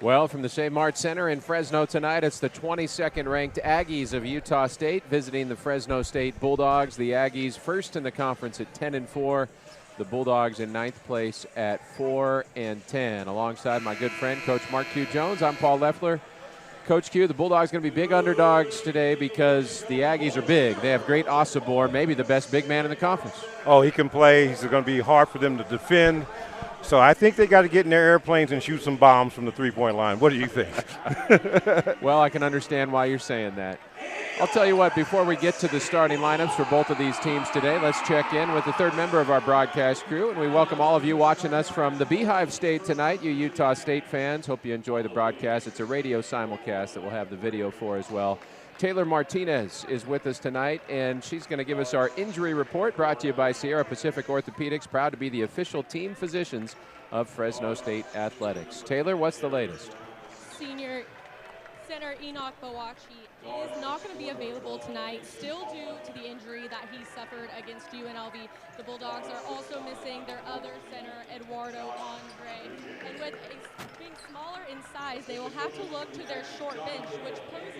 Well, from the St. Mart Center in Fresno tonight, it's the 22nd ranked Aggies of Utah State visiting the Fresno State Bulldogs. The Aggies first in the conference at 10-4. The Bulldogs in ninth place at 4-10. Alongside my good friend, Coach Mark Q. Jones, I'm Paul Leffler. Coach Q, the Bulldogs going to be big underdogs today because the Aggies are big. They have great Osabor, maybe the best big man in the conference. Oh, he can play. He's going to be hard for them to defend. So I think they got to get in their airplanes and shoot some bombs from the three-point line. What do you think? Well, I can understand why you're saying that. I'll tell you what, before we get to the starting lineups for both of these teams today, let's check in with the third member of our broadcast crew, and we welcome all of you watching us from the Beehive State tonight, you Utah State fans. Hope you enjoy the broadcast. It's a radio simulcast that we'll have the video for as well. Taylor Martinez is with us tonight, and she's going to give us our injury report, brought to you by Sierra Pacific Orthopedics, proud to be the official team physicians of Fresno State Athletics. Taylor, what's the latest? Senior center Enoch Bawachi is not going to be available tonight, still due to the injury that he suffered against UNLV. The Bulldogs are also missing their other center, Eduardo Andre. And with being smaller in size, they will have to look to their short bench, which poses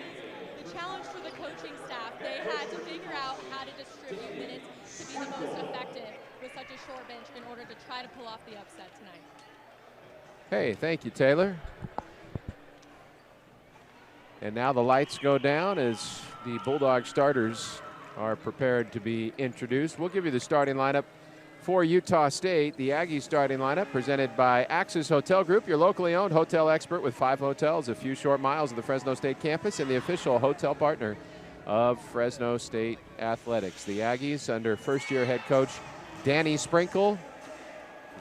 the challenge for the coaching staff. They had to figure out how to distribute minutes to be the most effective with such a short bench in order to try to pull off the upset tonight. Hey, thank you, Taylor. And now the lights go down as the Bulldog starters are prepared to be introduced. We'll give you the starting lineup for Utah State. The Aggies starting lineup presented by Axis Hotel Group, your locally owned hotel expert with 5 hotels a few short miles of the Fresno State campus and the official hotel partner of Fresno State Athletics. The Aggies under first-year head coach Danny Sprinkle.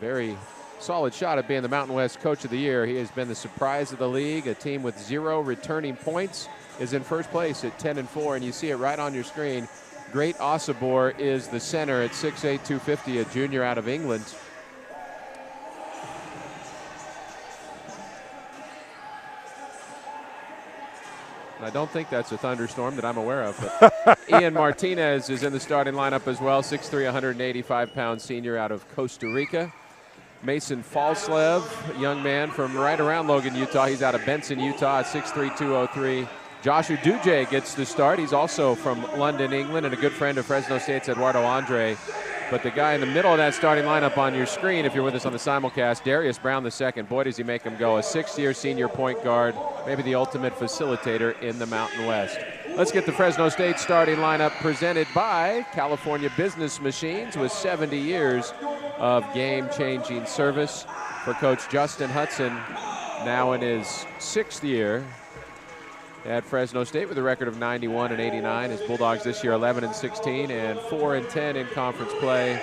Very solid shot at being the Mountain West Coach of the Year. He has been the surprise of the league. A team with 0 returning points is in first place at 10-4, and you see it right on your screen. Great Osabor is the center at 6'8", 250, a junior out of England. I don't think that's a thunderstorm that I'm aware of. But Ian Martinez is in the starting lineup as well, 6'3", 185-pound senior out of Costa Rica. Mason Falslev, a young man from right around Logan, Utah. He's out of Benson, Utah at 6'3", 203. Joshua Duje gets the start. He's also from London, England, and a good friend of Fresno State's Eduardo Andre. But the guy in the middle of that starting lineup on your screen, if you're with us on the simulcast, Darius Brown II. Boy, does he make him go. A 6th-year senior point guard, maybe the ultimate facilitator in the Mountain West. Let's get the Fresno State starting lineup presented by California Business Machines with 70 years of game-changing service for Coach Justin Hudson, now in his 6th year at Fresno State with a record of 91-89. His Bulldogs this year 11-16 and 4-10 in conference play.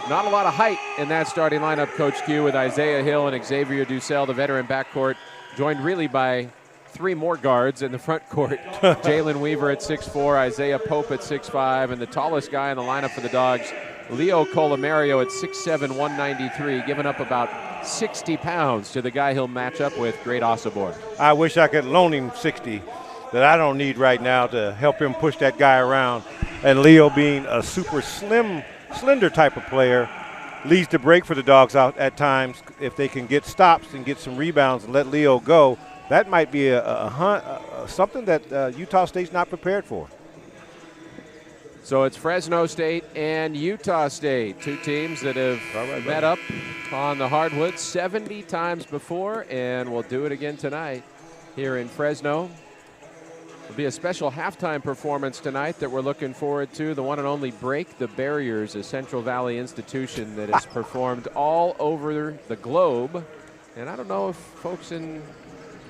Not a lot of height in that starting lineup, Coach Q, with Isaiah Hill and Xavier Ducell, the veteran backcourt, joined really by 3 more guards in the front court. Jalen Weaver at 6'4", Isaiah Pope at 6'5", and the tallest guy in the lineup for the Dogs, Leo Colomario at 6'7", 193, giving up about 60 pounds to the guy he'll match up with, Great Osabor. I wish I could loan him 60 that I don't need right now to help him push that guy around. And Leo, being a super slender type of player, leads the break for the Dogs out at times. If they can get stops and get some rebounds and let Leo go, that might be something that Utah State's not prepared for. So it's Fresno State and Utah State, 2 teams that have met up on the hardwood 70 times before, and we'll do it again tonight here in Fresno. It'll be a special halftime performance tonight that we're looking forward to. The one and only Break the Barriers, a Central Valley institution that is performed all over the globe. And I don't know if folks in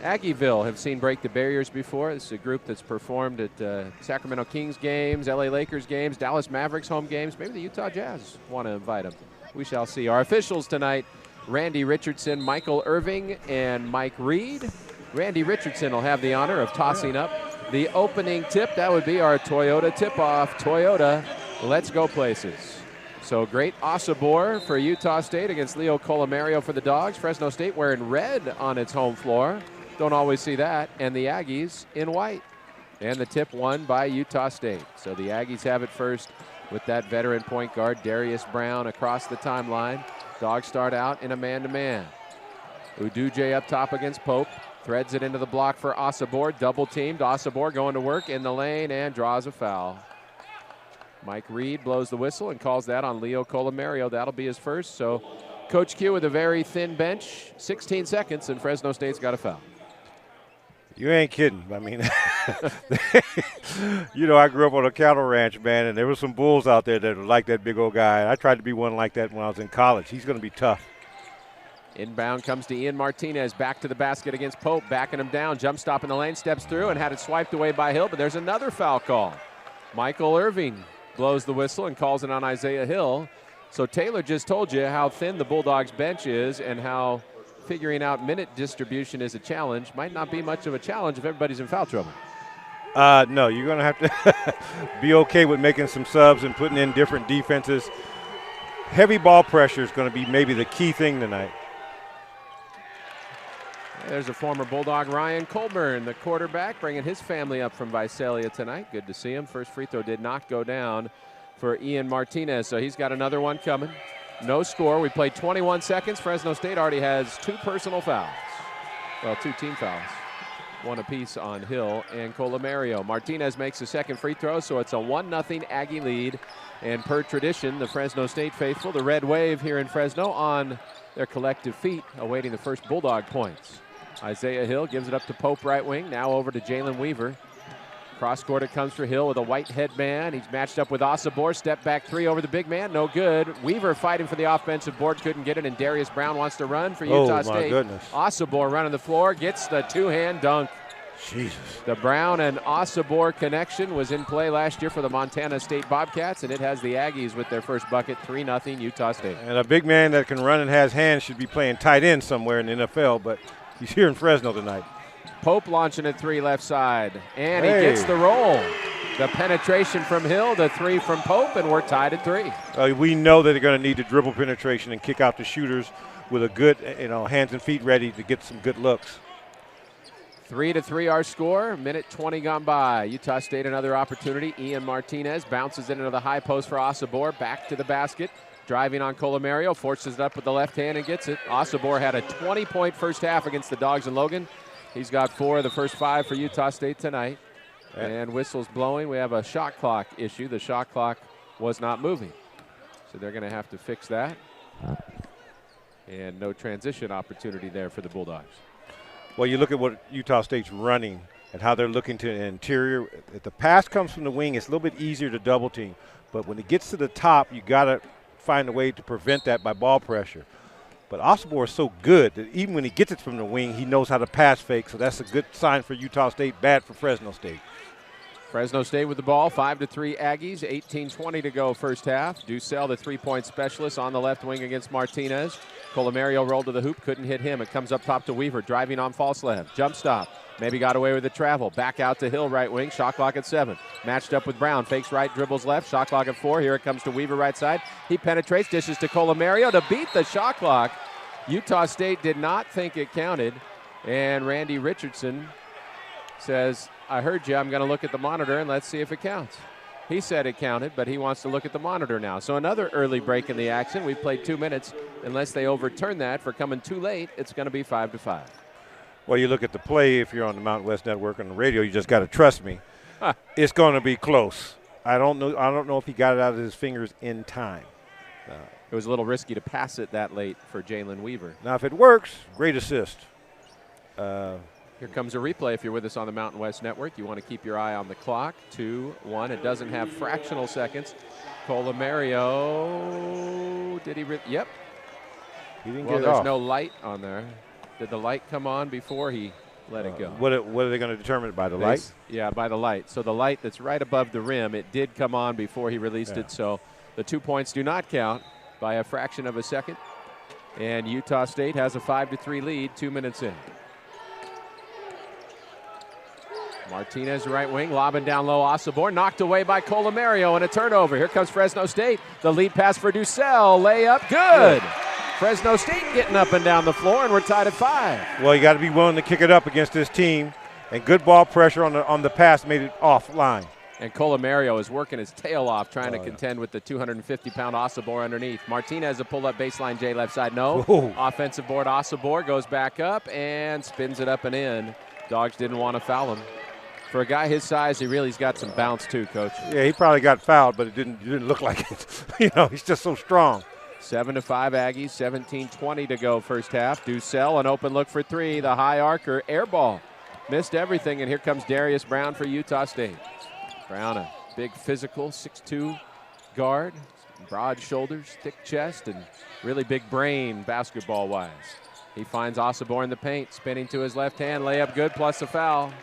Aggieville have seen Break the Barriers before. This is a group that's performed at Sacramento Kings games, LA Lakers games, Dallas Mavericks home games. Maybe the Utah Jazz want to invite them. We shall see. Our officials tonight, Randy Richardson, Michael Irving, and Mike Reed. Randy Richardson will have the honor of tossing up the opening tip. That would be our Toyota tip-off. Toyota, let's go places. So great Osabor for Utah State against Leo Colomario for the Dogs. Fresno State wearing red on its home floor. Don't always see that. And the Aggies in white. And the tip won by Utah State. So the Aggies have it first with that veteran point guard, Darius Brown, across the timeline. Dogs start out in a man-to-man. Uduje up top against Pope. Threads it into the block for Osabor. Double teamed. Osabor going to work in the lane and draws a foul. Mike Reed blows the whistle and calls that on Leo Colomario. That'll be his first. So Coach Q with a very thin bench. 16 seconds, and Fresno State's got a foul. You ain't kidding. I mean, you know, I grew up on a cattle ranch, man, and there were some bulls out there that were like that big old guy. I tried to be one like that when I was in college. He's going to be tough. Inbound comes to Ian Martinez. Back to the basket against Pope. Backing him down. Jump stop in the lane. Steps through and had it swiped away by Hill, but there's another foul call. Michael Irving blows the whistle and calls it on Isaiah Hill. So Taylor just told you how thin the Bulldogs bench is and how figuring out minute distribution is a challenge. Might not be much of a challenge if everybody's in foul trouble. No, you're going to have to be okay with making some subs and putting in different defenses. Heavy ball pressure is going to be maybe the key thing tonight. There's a former Bulldog, Ryan Colburn, the quarterback, bringing his family up from Visalia tonight. Good to see him. First free throw did not go down for Ian Martinez, so he's got another one coming. No score. We played 21 seconds. Fresno State already has 2 personal fouls. Well, 2 team fouls. 1 apiece on Hill and Colomario. Martinez makes the second free throw, so it's a 1-0 Aggie lead. And per tradition, the Fresno State faithful, the Red Wave here in Fresno, on their collective feet, awaiting the first Bulldog points. Isaiah Hill gives it up to Pope right wing. Now over to Jalen Weaver. Cross court it comes for Hill with a white headband. He's matched up with Osabor. Step back 3 over the big man. No good. Weaver fighting for the offensive board. Couldn't get it. And Darius Brown wants to run for Utah State. Oh, my goodness. Osabor running the floor. Gets the 2-hand dunk. Jesus. The Brown and Osabor connection was in play last year for the Montana State Bobcats, and it has the Aggies with their first bucket, 3-0 Utah State. And a big man that can run and has hands should be playing tight end somewhere in the NFL, but he's here in Fresno tonight. Pope launching at 3 left side, and he gets the roll. The penetration from Hill, the 3 from Pope, and we're tied at 3. We know that they're going to need to dribble penetration and kick out the shooters with a good, hands and feet ready to get some good looks. 3-3 our score. Minute 20 gone by. Utah State another opportunity. Ian Martinez bounces it into the high post for Osabor. Back to the basket. Driving on Colomario. Forces it up with the left hand and gets it. Osabor had a 20-point first half against the Dogs in Logan. He's got 4 of the first 5 for Utah State tonight. And whistles blowing. We have a shot clock issue. The shot clock was not moving. So they're going to have to fix that. And no transition opportunity there for the Bulldogs. Well, you look at what Utah State's running and how they're looking to the interior. If the pass comes from the wing, it's a little bit easier to double team. But when it gets to the top, you got to find a way to prevent that by ball pressure. But Osabor is so good that even when he gets it from the wing, he knows how to pass fake. So that's a good sign for Utah State, bad for Fresno State. Fresno State with the ball, 5-3 Aggies, 18:20 to go first half. Ducell, the three-point specialist, on the left wing against Martinez. Colomario rolled to the hoop, couldn't hit him. It comes up top to Weaver, driving on Falslev. Jump stop, maybe got away with the travel. Back out to Hill, right wing, shot clock at 7. Matched up with Brown, fakes right, dribbles left, shot clock at 4. Here it comes to Weaver right side. He penetrates, dishes to Colomario to beat the shot clock. Utah State did not think it counted, and Randy Richardson says, I heard you, I'm going to look at the monitor and let's see if it counts. He said it counted, but he wants to look at the monitor now. So another early break in the action. We've played 2 minutes. Unless they overturn that for coming too late, it's going to be 5-5. Well, you look at the play, if you're on the Mountain West Network on the radio, you just got to trust me. It's going to be close. I don't know if he got it out of his fingers in time. It was a little risky to pass it that late for Jalen Weaver. Now, if it works, great assist. Here comes a replay. If you're with us on the Mountain West Network, you want to keep your eye on the clock. 2-1. It doesn't have fractional seconds. Colomario, did he? Yep. He didn't Well, get it there's off. no light on there. Did the light come on before he let it go? What are they going to determine it by, the light? Yeah, by the light. So the light that's right above the rim, it did come on before he released it. So the 2 points do not count by a fraction of a second. And Utah State has a 5-3 lead 2 minutes in. Martinez, right wing, lobbing down low. Osabor knocked away by Colomario and a turnover. Here comes Fresno State. The lead pass for Ducell. Layup, good. Fresno State getting up and down the floor, and we're tied at 5. Well, you got to be willing to kick it up against this team, and good ball pressure on the pass made it offline. And Colomario is working his tail off trying to contend with the 250-pound Osobor underneath. Martinez a pull-up baseline J left side. No. Whoa. Offensive board. Osobor goes back up and spins it up and in. Dogs didn't want to foul him. For a guy his size, he's got some bounce too, Coach. Yeah, he probably got fouled, but it didn't look like it. He's just so strong. 7-5 Aggies, 17:20 to go first half. Ducell, an open look for three. The high arcer, air ball. Missed everything, and here comes Darius Brown for Utah State. Brown, a big physical 6'2" guard, broad shoulders, thick chest, and really big brain basketball-wise. He finds Osobor in the paint, spinning to his left hand, layup good, plus a foul.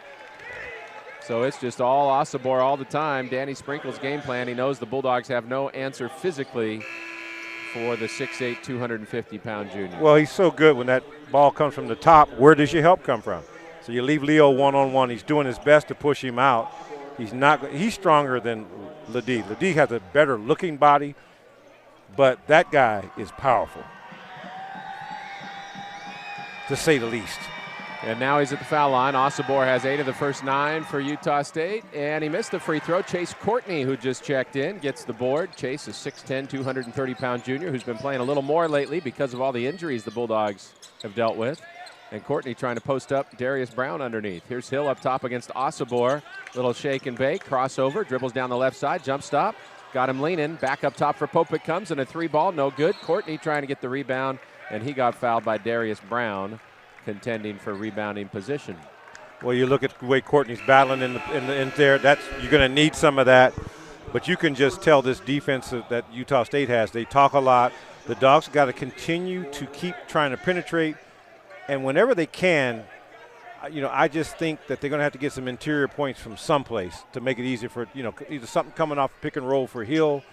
So it's just all Osobor all the time. Danny Sprinkle's game plan, he knows the Bulldogs have no answer physically for the 6'8", 250-pound junior. Well, he's so good when that ball comes from the top. Where does your help come from? So you leave Leo one-on-one. He's doing his best to push him out. He's stronger than Ledee. Ledee has a better looking body, but that guy is powerful, to say the least. And now he's at the foul line. Osobor has 8 of the first 9 for Utah State, and he missed the free throw. Chase Courtney, who just checked in, gets the board. Chase is 6'10", 230-pound junior who's been playing a little more lately because of all the injuries the Bulldogs have dealt with. And Courtney trying to post up Darius Brown underneath. Here's Hill up top against Osobor. Little shake and bake, crossover, dribbles down the left side, jump stop. Got him leaning. Back up top for Pope it comes, and a 3-ball, no good. Courtney trying to get the rebound, and he got fouled by Darius Brown, contending for rebounding position. Well, you look at the way Courtney's battling in there. You're going to need some of that. But you can just tell this defense that Utah State has. They talk a lot. The Dogs got to continue to keep trying to penetrate. And whenever they can, I just think that they're going to have to get some interior points from someplace to make it easier for, either something coming off pick and roll for Hill,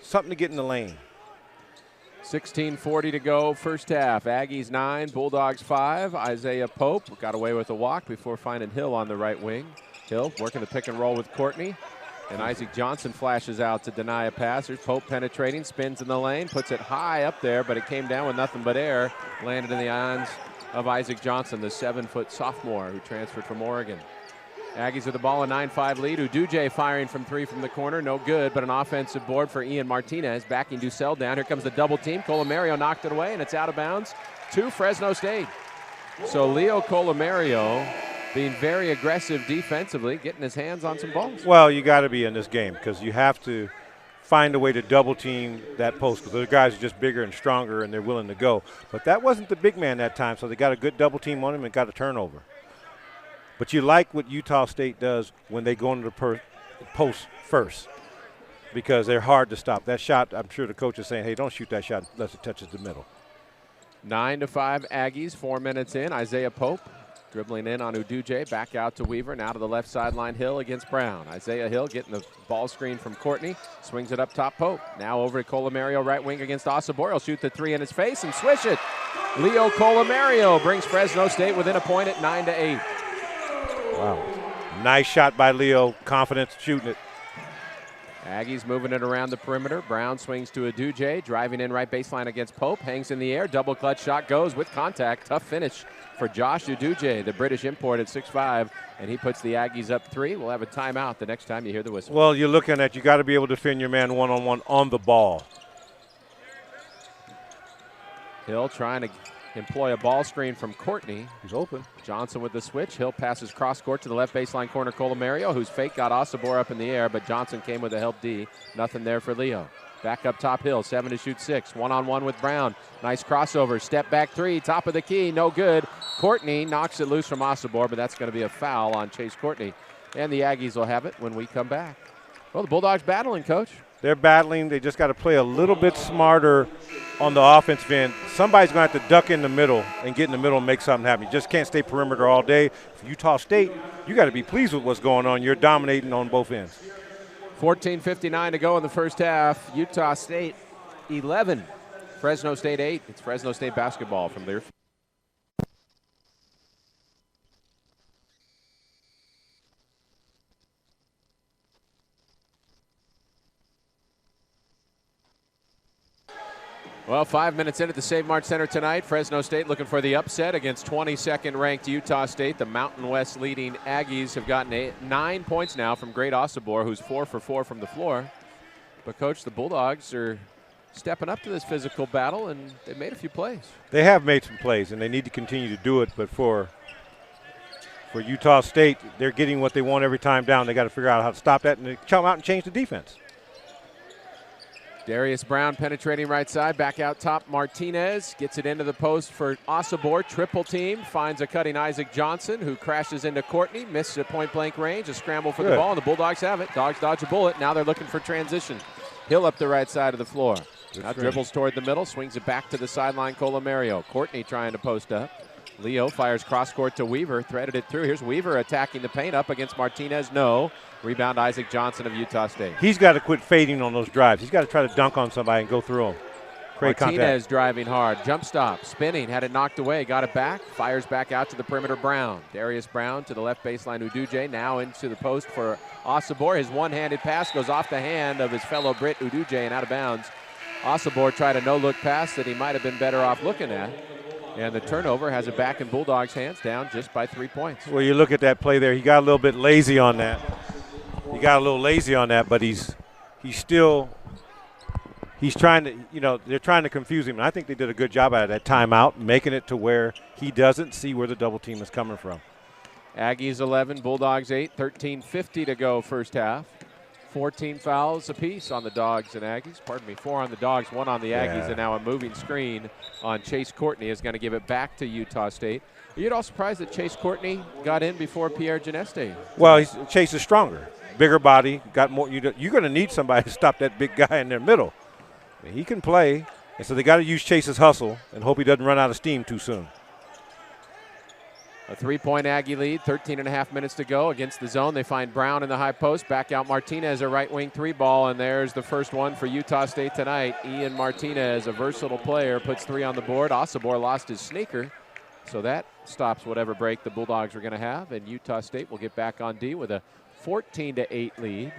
something to get in the lane. 16:40 to go first half. Aggies 9, Bulldogs 5. Isaiah Pope got away with a walk before finding Hill on the right wing. Hill working the pick and roll with Courtney. And Isaac Johnson flashes out to deny a pass. There's Pope penetrating, spins in the lane, puts it high up there, but it came down with nothing but air. Landed in the hands of Isaac Johnson, the 7-foot sophomore who transferred from Oregon. Aggies with the ball, a 9-5 lead. Uduje firing from 3 from the corner, no good, but an offensive board for Ian Martinez, backing Ducell down. Here comes the double team. Colomario knocked it away, and it's out of bounds to Fresno State. So Leo Colomario being very aggressive defensively, getting his hands on some balls. Well, you got to be in this game because you have to find a way to double team that post because those guys are just bigger and stronger and they're willing to go. But that wasn't the big man that time, so they got a good double team on him and got a turnover. But you like what Utah State does when they go into the post first because they're hard to stop. That shot, I'm sure the coach is saying, hey, don't shoot that shot unless it touches the middle. 9-5 Aggies, 4 minutes in. Isaiah Pope dribbling in on Uduje, back out to Weaver, now to the left sideline. Hill against Brown. Isaiah Hill getting the ball screen from Courtney, swings it up top. Pope now over to Colomario, right wing against Osobor. He'll shoot the 3 in his face and swish it. Leo Colomario brings Fresno State within a point at 9-8. Wow. Nice shot by Leo. Confidence shooting it. Aggies moving it around the perimeter. Brown swings to Uduje, driving in right baseline against Pope. Hangs in the air. Double clutch shot goes with contact. Tough finish for Josh Uduje, the British import at 6'5", and he puts the Aggies up 3. We'll have a timeout the next time you hear the whistle. Well, you're looking at you got to be able to defend your man one-on-one on the ball. Hill trying to employ a ball screen from Courtney. He's open. Johnson with the switch. Hill passes cross court to the left baseline corner. Colomario, whose fake got Osobor up in the air, but Johnson came with a help D. Nothing there for Leo. Back up top, Hill, 7 to shoot 6. One-on-one with Brown. Nice crossover. Step back 3. Top of the key. No good. Courtney knocks it loose from Osobor, but that's going to be a foul on Chase Courtney. And the Aggies will have it when we come back. Well, the Bulldogs battling, Coach. They're battling. They just got to play a little bit smarter on the offensive end. Somebody's going to have to duck in the middle and get in the middle and make something happen. You just can't stay perimeter all day. For Utah State, you got to be pleased with what's going on. You're dominating on both ends. 14:59 to go in the first half. Utah State 11, Fresno State 8. It's Fresno State basketball from their Well, 5 minutes in at the Save Mart Center tonight. Fresno State looking for the upset against 22nd ranked Utah State. The Mountain West leading Aggies have gotten 9 points now from Great Osobor, who's 4 for 4 from the floor. But, Coach, the Bulldogs are stepping up to this physical battle, and they've made a few plays. They have made some plays, and they need to continue to do it. But for Utah State, they're getting what they want every time down. They got to figure out how to stop that and come out and change the defense. Darius Brown penetrating right side, back out top. Martinez gets it into the post for Osobor. Triple team, finds a cutting Isaac Johnson, who crashes into Courtney, misses at point-blank range. A scramble for the ball, and the Bulldogs have it. Dogs dodge a bullet. Now they're looking for transition. Hill up the right side of the floor. Now dribbles toward the middle, swings it back to the sideline, Colomario. Courtney trying to post up. Leo fires cross-court to Weaver, threaded it through. Here's Weaver attacking the paint, up against Martinez. No. Rebound Isaac Johnson of Utah State. He's got to quit fading on those drives. He's got to try to dunk on somebody and go through them. Martinez driving hard. Jump stop. Spinning. Had it knocked away. Got it back. Fires back out to the perimeter. Brown. Darius Brown to the left baseline. Uduje now into the post for Osobor. His one-handed pass goes off the hand of his fellow Brit Uduje and out of bounds. Osobor tried a no-look pass that he might have been better off looking at. And the turnover has it back in Bulldogs' hands, down just by 3 points. Well, you look at that play there. He got a little bit lazy on that. But he's trying to, they're trying to confuse him. And I think they did a good job out of that timeout, making it to where he doesn't see where the double team is coming from. Aggies 11, Bulldogs 8, 13:50 to go first half. 14 fouls apiece on the Dogs and Aggies. 4 on the Dogs, 1 on the Aggies, and now a moving screen on Chase Courtney is going to give it back to Utah State. Are you at all surprised that Chase Courtney got in before Pierre Geneste? Well, Chase is stronger, bigger body, got more. You're going to need somebody to stop that big guy in their middle. I mean, he can play, and so they got to use Chase's hustle and hope he doesn't run out of steam too soon. A 3-point Aggie lead, 13.5 minutes to go against the zone. They find Brown in the high post. Back out Martinez, a right wing 3-ball, and there's the first one for Utah State tonight. Ian Martinez, a versatile player, puts 3 on the board. Osobor lost his sneaker, so that stops whatever break the Bulldogs are going to have, and Utah State will get back on D with a 14-8 lead.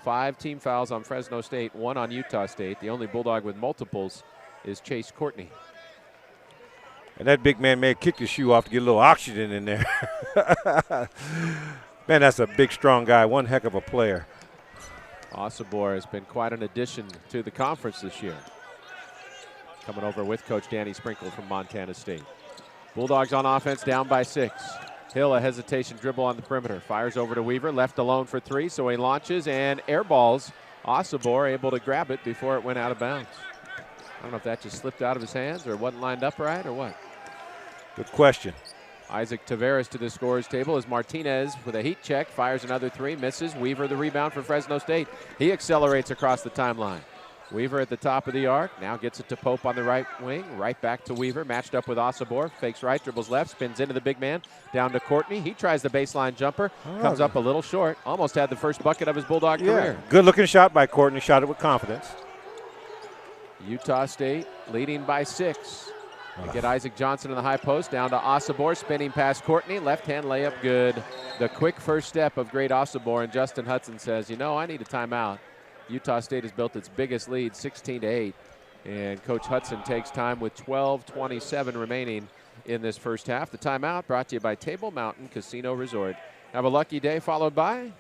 5 team fouls on Fresno State, 1 on Utah State. The only Bulldog with multiples is Chase Courtney. And that big man may have kicked his shoe off to get a little oxygen in there. Man, that's a big, strong guy. One heck of a player. Osobor has been quite an addition to the conference this year. Coming over with Coach Danny Sprinkle from Montana State. Bulldogs on offense, down by 6. Hill, a hesitation dribble on the perimeter. Fires over to Weaver, left alone for 3, so he launches and airballs. Osobor able to grab it before it went out of bounds. I don't know if that just slipped out of his hands or wasn't lined up right or what. Good question. Isaac Taveras to the scorer's table as Martinez with a heat check, fires another 3, misses. Weaver the rebound for Fresno State. He accelerates across the timeline. Weaver at the top of the arc, now gets it to Pope on the right wing, right back to Weaver, matched up with Osobor, fakes right, dribbles left, spins into the big man, down to Courtney. He tries the baseline jumper, comes up a little short, almost had the first bucket of his Bulldog career. Good looking shot by Courtney, shot it with confidence. Utah State leading by 6. They get Isaac Johnson in the high post, down to Osobor, spinning past Courtney, left-hand layup good. The quick first step of Great Osobor, and Justin Hudson says, I need a timeout. Utah State has built its biggest lead, 16-8, and Coach Hudson takes time with 12:27 remaining in this first half. The timeout brought to you by Table Mountain Casino Resort. Have a lucky day followed by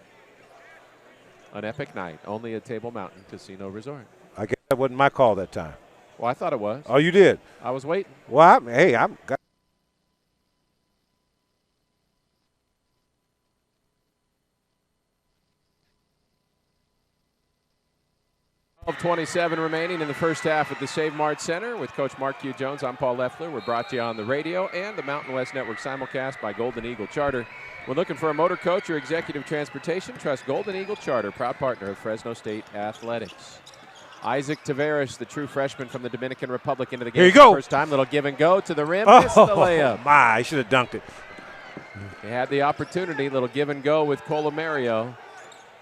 an epic night, only at Table Mountain Casino Resort. I guess that wasn't my call that time. Well, I thought it was. Oh, you did? I was waiting. Well, I'm 12:27 remaining in the first half at the Save Mart Center with Coach Mark Q. Jones. I'm Paul Leffler. We're brought to you on the radio and the Mountain West Network simulcast by Golden Eagle Charter. We're looking for a motor coach or executive transportation. Trust Golden Eagle Charter, proud partner of Fresno State Athletics. Isaac Taveras, the true freshman from the Dominican Republic, into the game Here you go. First time. Little give and go to the rim. Missed the layup. My, I should have dunked it. They had the opportunity. Little give and go with Colomario,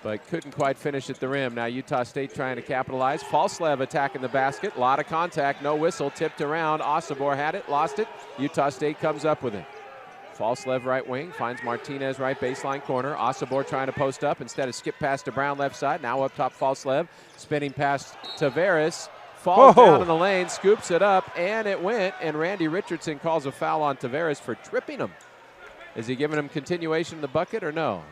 but couldn't quite finish at the rim. Now Utah State trying to capitalize. Falslev attacking the basket. A lot of contact, no whistle, tipped around. Osobor had it, lost it. Utah State comes up with it. Falslev right wing, finds Martinez right baseline corner. Osobor trying to post up. Instead of skip pass to Brown left side. Now up top Falslev, spinning past Taveras. falls down in the lane, scoops it up, and it went, and Randy Richardson calls a foul on Taveras for tripping him. Is he giving him continuation in the bucket or no?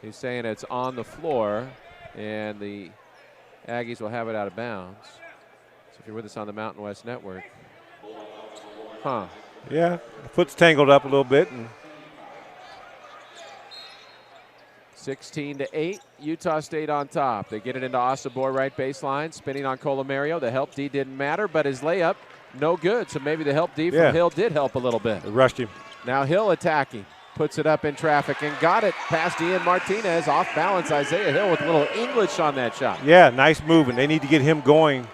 He's saying it's on the floor, and the Aggies will have it out of bounds. So if you're with us on the Mountain West Network. Yeah, the foot's tangled up a little bit. And 16-8, Utah State on top. They get it into Osabor, right baseline, spinning on Colomario. The help D didn't matter, but his layup, no good. So maybe the help D from Hill did help a little bit. It rushed him. Now Hill attacking, puts it up in traffic and got it past Ian Martinez. Off balance, Isaiah Hill with a little English on that shot. Yeah, nice move, and they need to get him going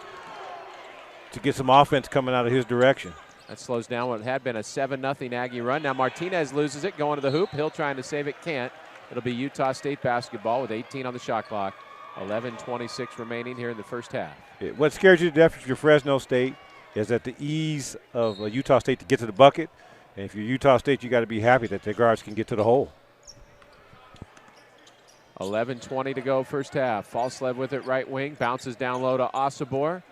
to get some offense coming out of his direction. That slows down what had been a 7-0 Aggie run. Now Martinez loses it, going to the hoop. Hill trying to save it, can't. It'll be Utah State basketball with 18 on the shot clock. 11:26 remaining here in the first half. What scares you to death if you're Fresno State is at the ease of Utah State to get to the bucket. And if you're Utah State, you got to be happy that their guards can get to the hole. 11:20 to go first half. Falslev with it right wing. Bounces down low to Osabor,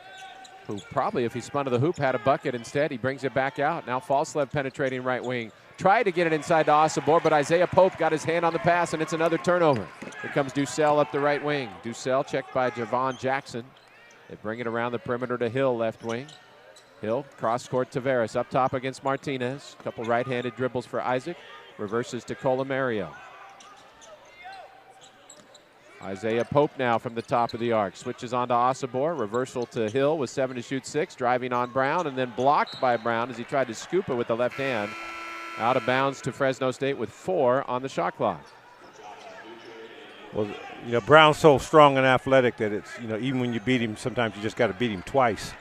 who probably, if he spun to the hoop, had a bucket instead. He brings it back out. Now Falslev penetrating right wing. Tried to get it inside to Osabor, but Isaiah Pope got his hand on the pass, and it's another turnover. Here comes Ducell up the right wing. Ducell checked by Javon Jackson. They bring it around the perimeter to Hill, left wing. Hill, cross-court Taveras, up top against Martinez. A couple right-handed dribbles for Isaac. Reverses to Colomario. Isaiah Pope now from the top of the arc. Switches on to Osabor. Reversal to Hill with 7 to shoot 6. Driving on Brown, and then blocked by Brown as he tried to scoop it with the left hand. Out of bounds to Fresno State with 4 on the shot clock. Well, Brown's so strong and athletic that it's, even when you beat him, sometimes you just got to beat him twice.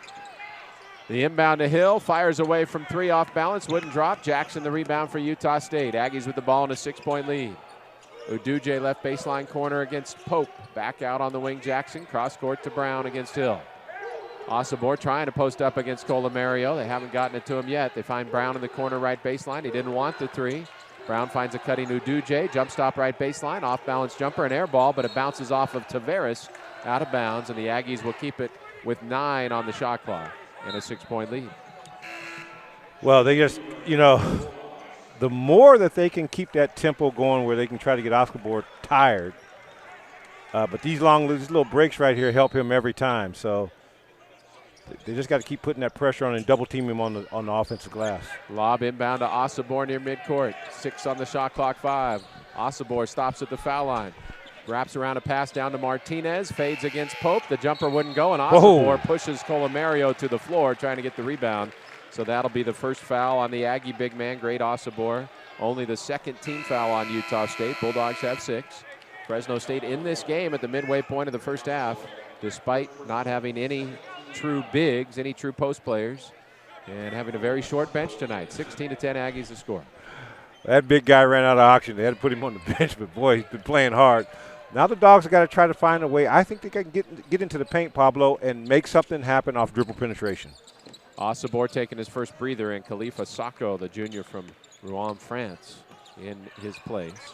The inbound to Hill, fires away from 3 off balance, wouldn't drop. Jackson the rebound for Utah State. Aggies with the ball in a 6-point lead. Uduje left baseline corner against Pope. Back out on the wing, Jackson. Cross court to Brown against Hill. Osabor trying to post up against Colomario. They haven't gotten it to him yet. They find Brown in the corner right baseline. He didn't want the 3. Brown finds a cutting Uduje. Jump stop right baseline. Off balance jumper and air ball, but it bounces off of Taveras out of bounds, and the Aggies will keep it with 9 on the shot clock and a 6-point lead. Well, they just, the more that they can keep that tempo going where they can try to get Osabor tired, but these little breaks right here help him every time. So they just got to keep putting that pressure on and double team him on the offensive glass. Lob inbound to Osabor near midcourt. 6 on the shot clock, 5. Osabor stops at the foul line. Wraps around a pass down to Martinez. Fades against Pope. The jumper wouldn't go, and Osabor pushes Colomario to the floor trying to get the rebound. So that'll be the first foul on the Aggie big man, Great Osabor. Only the second team foul on Utah State. Bulldogs have 6. Fresno State in this game at the midway point of the first half, despite not having any true bigs, any true post players, and having a very short bench tonight. 16-10 Aggies to score. That big guy ran out of auction. They had to put him on the bench, but boy, he's been playing hard. Now the Dogs have got to try to find a way. I think they can get into the paint, Pablo, and make something happen off dribble penetration. Osabor taking his first breather, and Khalifa Sacco, the junior from Rouen, France, in his place.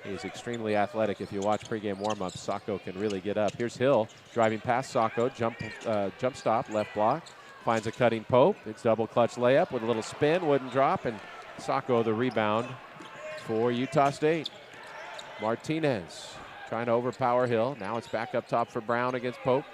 He's extremely athletic. If you watch pregame warm-ups, Sacco can really get up. Here's Hill driving past Sacco, jump stop, left block, finds a cutting Pope. It's double clutch layup with a little spin, wouldn't drop, and Sacco the rebound for Utah State. Martinez trying to overpower Hill. Now it's back up top for Brown against Pope.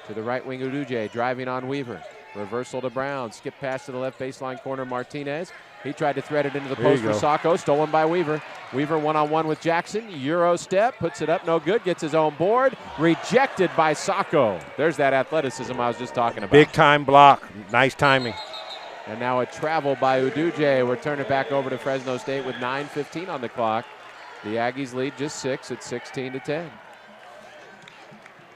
To the right wing, Uduje driving on Weaver. Reversal to Brown. Skip pass to the left baseline corner, Martinez. He tried to thread it into the post for Sacco. Stolen by Weaver. Weaver one-on-one with Jackson. Euro step. Puts it up. No good. Gets his own board. Rejected by Sacco. There's that athleticism I was just talking about. Big time block. Nice timing. And now a travel by Uduje. We're turning it back over to Fresno State with 9:15 on the clock. The Aggies lead just 6 at 16-10.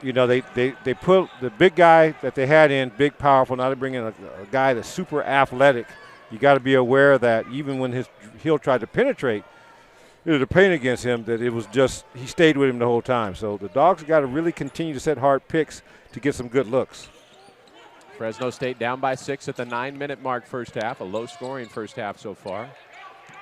They put the big guy that they had in, big, powerful. Now they bring in a guy that's super athletic. You got to be aware that even when Hill tried to penetrate into the paint against him, that it was just he stayed with him the whole time. So the Dogs got to really continue to set hard picks to get some good looks. Fresno State down by 6 at the 9-minute mark first half. A low-scoring first half so far.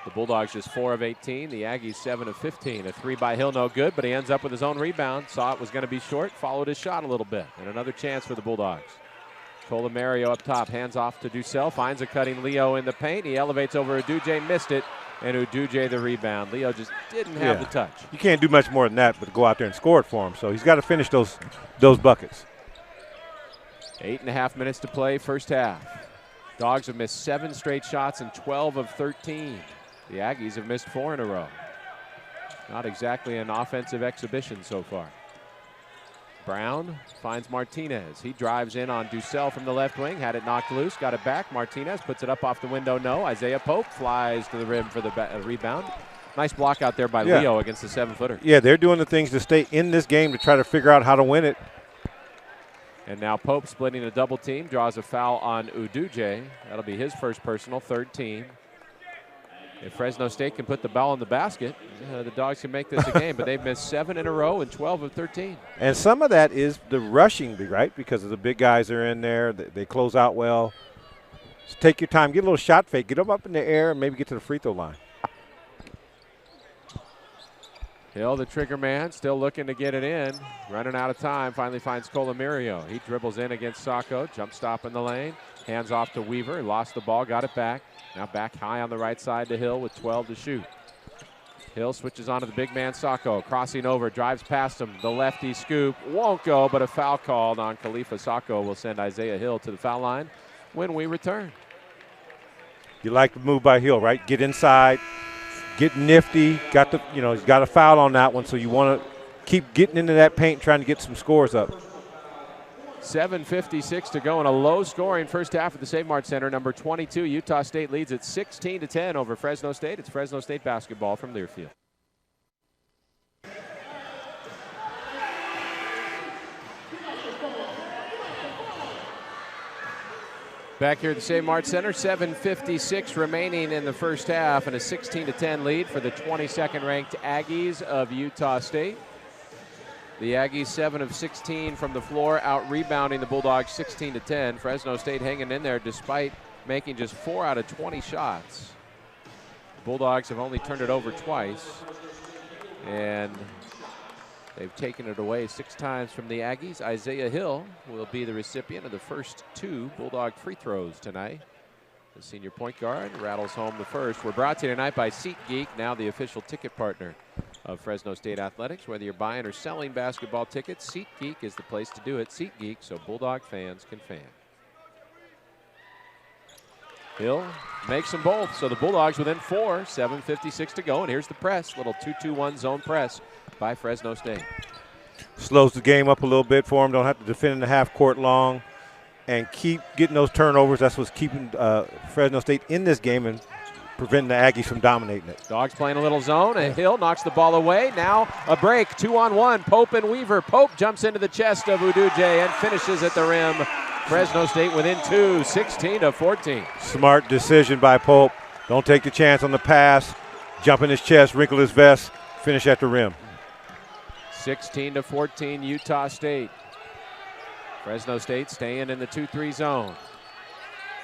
The Bulldogs just 4 of 18. The Aggies 7 of 15. A 3 by Hill, no good, but he ends up with his own rebound. Saw it was going to be short, followed his shot a little bit. And another chance for the Bulldogs. Colomario up top, hands off to Ducell, finds a cutting Leo in the paint. He elevates over Uduje, missed it, and Uduje the rebound. Leo just didn't have the touch. You can't do much more than that but go out there and score it for him. So he's got to finish those buckets. 8.5 minutes to play, first half. Dogs have missed 7 straight shots and 12 of 13. The Aggies have missed 4 in a row. Not exactly an offensive exhibition so far. Brown finds Martinez. He drives in on Ducell from the left wing, had it knocked loose, got it back. Martinez puts it up off the window, no. Isaiah Pope flies to the rim for the rebound. Nice block out there by Leo against the 7-footer. Yeah, they're doing the things to stay in this game to try to figure out how to win it. And now Pope splitting a double team, draws a foul on Uduje. That'll be his first personal, third team. If Fresno State can put the ball in the basket, the Dogs can make this a game, but they've missed 7 in a row and 12 of 13. And some of that is the rushing, right? Because of the big guys are in there. They close out well. Just take your time. Get a little shot fake. Get them up in the air and maybe get to the free throw line. Hill, the trigger man, still looking to get it in. Running out of time, finally finds Colomario. He dribbles in against Sacco, jump stop in the lane. Hands off to Weaver, lost the ball, got it back. Now back high on the right side to Hill with 12 to shoot. Hill switches onto the big man Sacco, crossing over, drives past him. The lefty scoop won't go, but a foul called on Khalifa Sacco will send Isaiah Hill to the foul line when we return. You like the move by Hill, right? Get inside, get nifty. Got the, he's got a foul on that one, so you want to keep getting into that paint, trying to get some scores up. 7:56 to go in a low-scoring first half at the Save Mart Center. Number 22, Utah State leads at 16-10 over Fresno State. It's Fresno State basketball from Learfield. Back here at the Save Mart Center, 7:56 remaining in the first half, and a 16-10 lead for the 22nd ranked Aggies of Utah State. The Aggies 7 of 16 from the floor, out rebounding the Bulldogs 16-10. Fresno State hanging in there despite making just 4 out of 20 shots. Bulldogs have only turned it over twice, and they've taken it away 6 times from the Aggies. Isaiah Hill will be the recipient of the first 2 Bulldog free throws tonight. The senior point guard rattles home the first. We're brought to you tonight by SeatGeek, now the official ticket partner of Fresno State Athletics. Whether you're buying or selling basketball tickets, SeatGeek is the place to do it. SeatGeek, so Bulldog fans can fan. Hill makes them both, so the Bulldogs within 4, 7:56 to go, and here's the press, little 2-2-1 zone press by Fresno State. Slows the game up a little bit for them. Don't have to defend in the half court long and keep getting those turnovers. That's what's keeping Fresno State in this game and preventing the Aggies from dominating it. Dogs playing a little zone, and Hill knocks the ball away. Now a break, 2-on-1, Pope and Weaver. Pope jumps into the chest of Uduje and finishes at the rim. Fresno State within 2, 16-14. Smart decision by Pope. Don't take the chance on the pass. Jump in his chest, wrinkle his vest, finish at the rim. 16-14 Utah State. Fresno State staying in the 2-3 zone.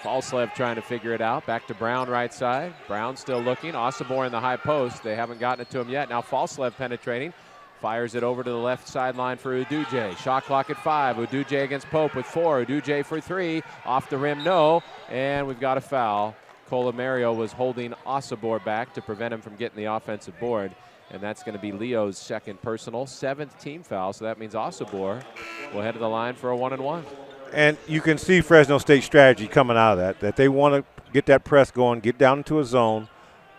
Falslev trying to figure it out. Back to Brown right side. Brown still looking. Osibor in the high post. They haven't gotten it to him yet. Now Falslev penetrating. Fires it over to the left sideline for Uduje. Shot clock at 5. Uduje against Pope with 4. Uduje for 3. Off the rim, no. And we've got a foul. Colomario was holding Osibor back to prevent him from getting the offensive board. And that's going to be Leo's second personal, 7th team foul. So that means Osibor will head to the line for a 1-and-1. And you can see Fresno State's strategy coming out of that they want to get that press going, get down into a zone,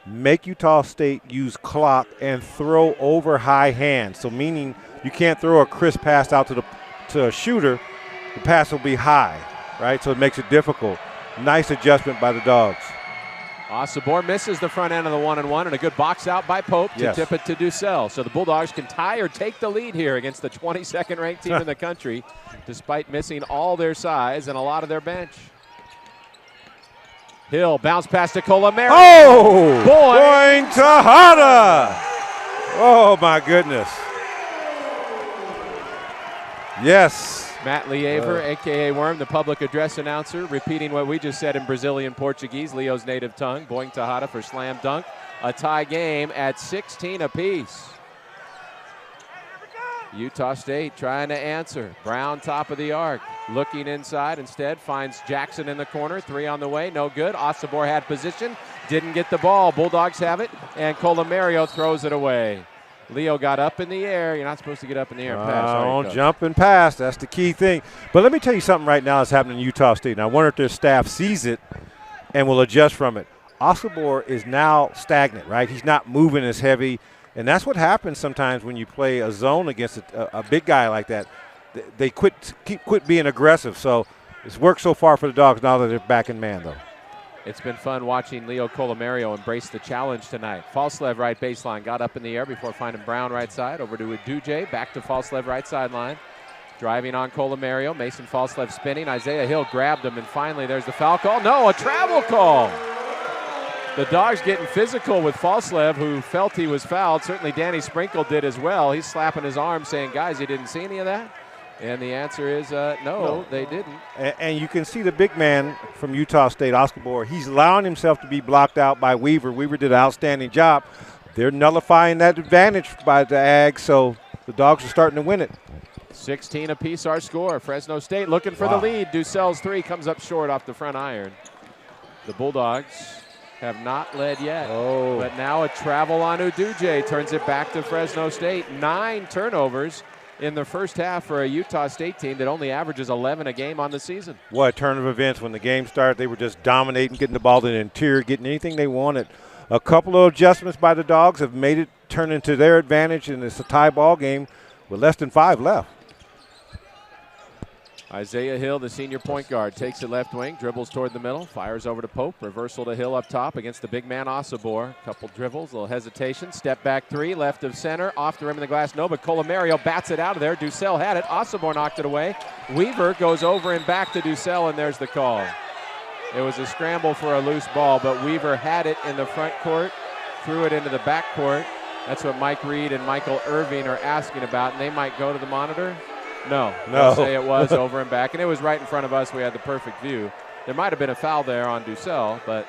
make Utah State use clock and throw over high hands. So meaning you can't throw a crisp pass out to a shooter. The pass will be high, right? So it makes it difficult. Nice adjustment by the Dogs. Osibor misses the front end of the 1-and-1, and a good box out by Pope to tip it to Ducell. So the Bulldogs can tie or take the lead here against the 22nd ranked team in the country, despite missing all their size and a lot of their bench. Hill bounce pass to Colomario. Oh! Boing Tejada! Oh, my goodness. Yes. Matt Liever, a.k.a. Worm, the public address announcer, repeating what we just said in Brazilian Portuguese, Leo's native tongue. Boing Tejada for slam dunk. A tie game at 16 apiece. Utah State trying to answer. Brown top of the arc. Looking inside instead. Finds Jackson in the corner. 3 on the way. No good. Osobor had position. Didn't get the ball. Bulldogs have it. And Colomario throws it away. Leo got up in the air. You're not supposed to get up in the air and pass. Don't jump and pass. That's the key thing. But let me tell you something right now that's happening in Utah State. And I wonder if their staff sees it and will adjust from it. Osobor is now stagnant, right? He's not moving as heavy. And that's what happens sometimes when you play a zone against a big guy like that. They quit being aggressive. So it's worked so far for the Dogs now that they're back in man, though. It's been fun watching Leo Colomario embrace the challenge tonight. Falslev right baseline, got up in the air before finding Brown right side. Over to Aduje, back to Falslev right sideline. Driving on Colomario, Mason Falslev spinning. Isaiah Hill grabbed him, and finally there's the foul call. No, a travel call. The Dogs getting physical with Falslev, who felt he was fouled. Certainly Danny Sprinkle did as well. He's slapping his arm saying, guys, you didn't see any of that? And the answer is no, they didn't. And you can see the big man from Utah State, Osobor, he's allowing himself to be blocked out by Weaver. Weaver did an outstanding job. They're nullifying that advantage by the Ags, so the Dogs are starting to win it. 16 apiece our score. Fresno State looking for the lead. Ducel's 3 comes up short off the front iron. The Bulldogs have not led yet. But now a travel on Uduje turns it back to Fresno State. 9 turnovers in the first half for a Utah State team that only averages 11 a game on the season. What a turn of events. When the game started, they were just dominating, getting the ball to the interior, getting anything they wanted. A couple of adjustments by the Dogs have made it turn into their advantage, and it's a tie ball game with less than 5 left. Isaiah Hill, the senior point guard, takes it left wing, dribbles toward the middle, fires over to Pope. Reversal to Hill up top against the big man Osobor. Couple dribbles, a little hesitation. Step back 3, left of center, off the rim of the glass. No, but Colomario bats it out of there. Ducel had it. Osobor knocked it away. Weaver goes over and back to Ducel, and there's the call. It was a scramble for a loose ball, but Weaver had it in the front court, threw it into the back court. That's what Mike Reed and Michael Irving are asking about, and they might go to the monitor. No. They'll say it was over and back, and it was right in front of us. We had the perfect view. There might have been a foul there on Ducel, but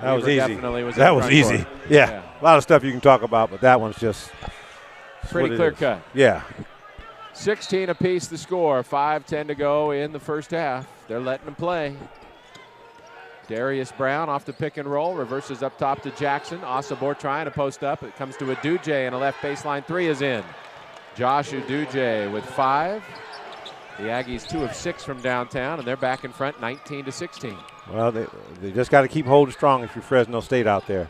that was easy. Definitely was that was easy. Yeah. A lot of stuff you can talk about, but that one's just pretty clear cut. Yeah. 16 apiece the score. 5:10 to go in the first half. They're letting them play. Darius Brown off the pick and roll, reverses up top to Jackson. Osobor trying to post up. It comes to Uduje, and a left baseline 3 is in. Josh Uduje with 5. The Aggies 2 of 6 from downtown, and they're back in front 19-16. Well, they just got to keep holding strong if you're Fresno State out there.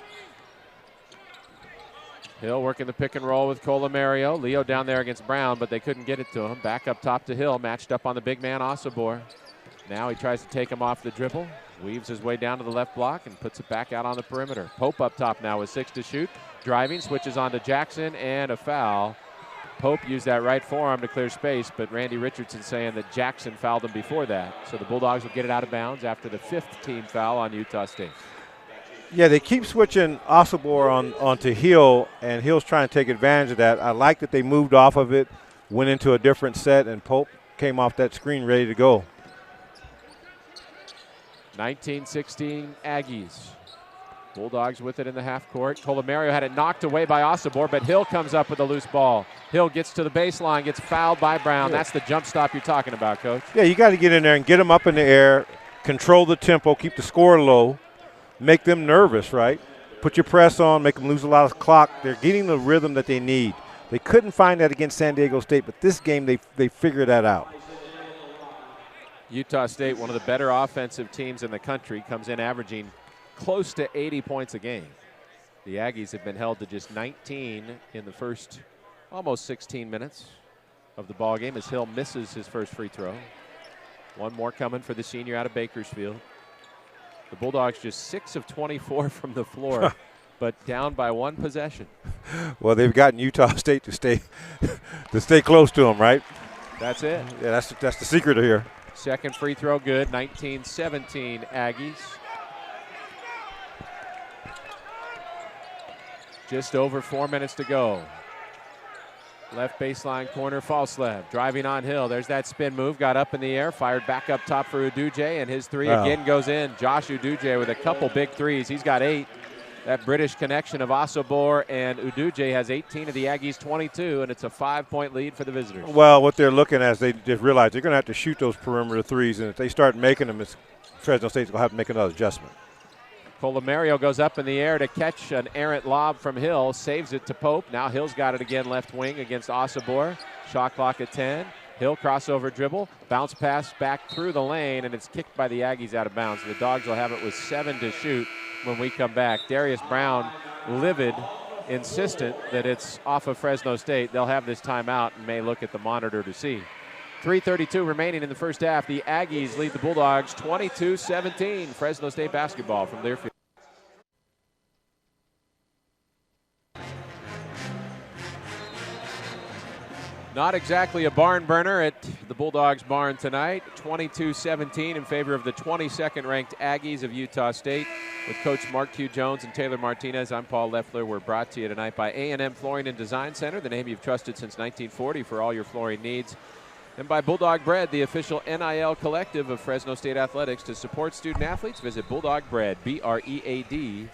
Hill working the pick and roll with Colomario. Leo down there against Brown, but they couldn't get it to him. Back up top to Hill, matched up on the big man Osobor. Now he tries to take him off the dribble. Weaves his way down to the left block and puts it back out on the perimeter. Pope up top now with 6 to shoot. Driving, switches on to Jackson, and a foul. Pope used that right forearm to clear space, but Randy Richardson saying that Jackson fouled him before that. So the Bulldogs will get it out of bounds after the 5th team foul on Utah State. Yeah, they keep switching Osobor onto Hill, and Hill's trying to take advantage of that. I like that they moved off of it, went into a different set, and Pope came off that screen ready to go. 19-16 Aggies. Bulldogs with it in the half court. Colomario had it knocked away by Osobor, but Hill comes up with a loose ball. Hill gets to the baseline, gets fouled by Brown. That's the jump stop you're talking about, Coach. Yeah, you got to get in there and get them up in the air, control the tempo, keep the score low, make them nervous, right? Put your press on, make them lose a lot of clock. They're getting the rhythm that they need. They couldn't find that against San Diego State, but this game they figured that out. Utah State, one of the better offensive teams in the country, comes in averaging close to 80 points a game. The Aggies have been held to just 19 in the first almost 16 minutes of the ball game as Hill misses his first free throw. One more coming for the senior out of Bakersfield. The Bulldogs just 6 of 24 from the floor, but down by 1 possession. Well, they've gotten Utah State to stay close to them, right? That's it. Yeah, that's the secret here. Second free throw good. 19-17 Aggies. Just over 4 minutes to go. Left baseline corner, Falslev driving on Hill. There's that spin move, got up in the air, fired back up top for Uduje, and his three again goes in. Josh Uduje with a couple big threes. He's got 8. That British connection of Osobor and Uduje has 18 of the Aggies' 22, and it's a 5-point lead for the visitors. Well, what they're looking at is they just realize they're going to have to shoot those perimeter threes, and if they start making them, Fresno State's going to have to make another adjustment. Colomario goes up in the air to catch an errant lob from Hill, saves it to Pope. Now Hill's got it again left wing against Osobor. Shot clock at 10. Hill crossover dribble, bounce pass back through the lane, and it's kicked by the Aggies out of bounds. The Dogs will have it with 7 to shoot when we come back. Darius Brown, livid, insistent that it's off of Fresno State. They'll have this timeout and may look at the monitor to see. 3:32 remaining in the first half. The Aggies lead the Bulldogs 22-17. Fresno State basketball from their field. Not exactly a barn burner at the Bulldogs barn tonight. 22-17 in favor of the 22nd ranked Aggies of Utah State. With Coach Mark Q. Jones and Taylor Martinez, I'm Paul Leffler. We're brought to you tonight by A&M Flooring and Design Center, the name you've trusted since 1940 for all your flooring needs. And by Bulldog Bread, the official NIL collective of Fresno State Athletics. To support student athletes, visit Bulldog Bread, BREAD.com.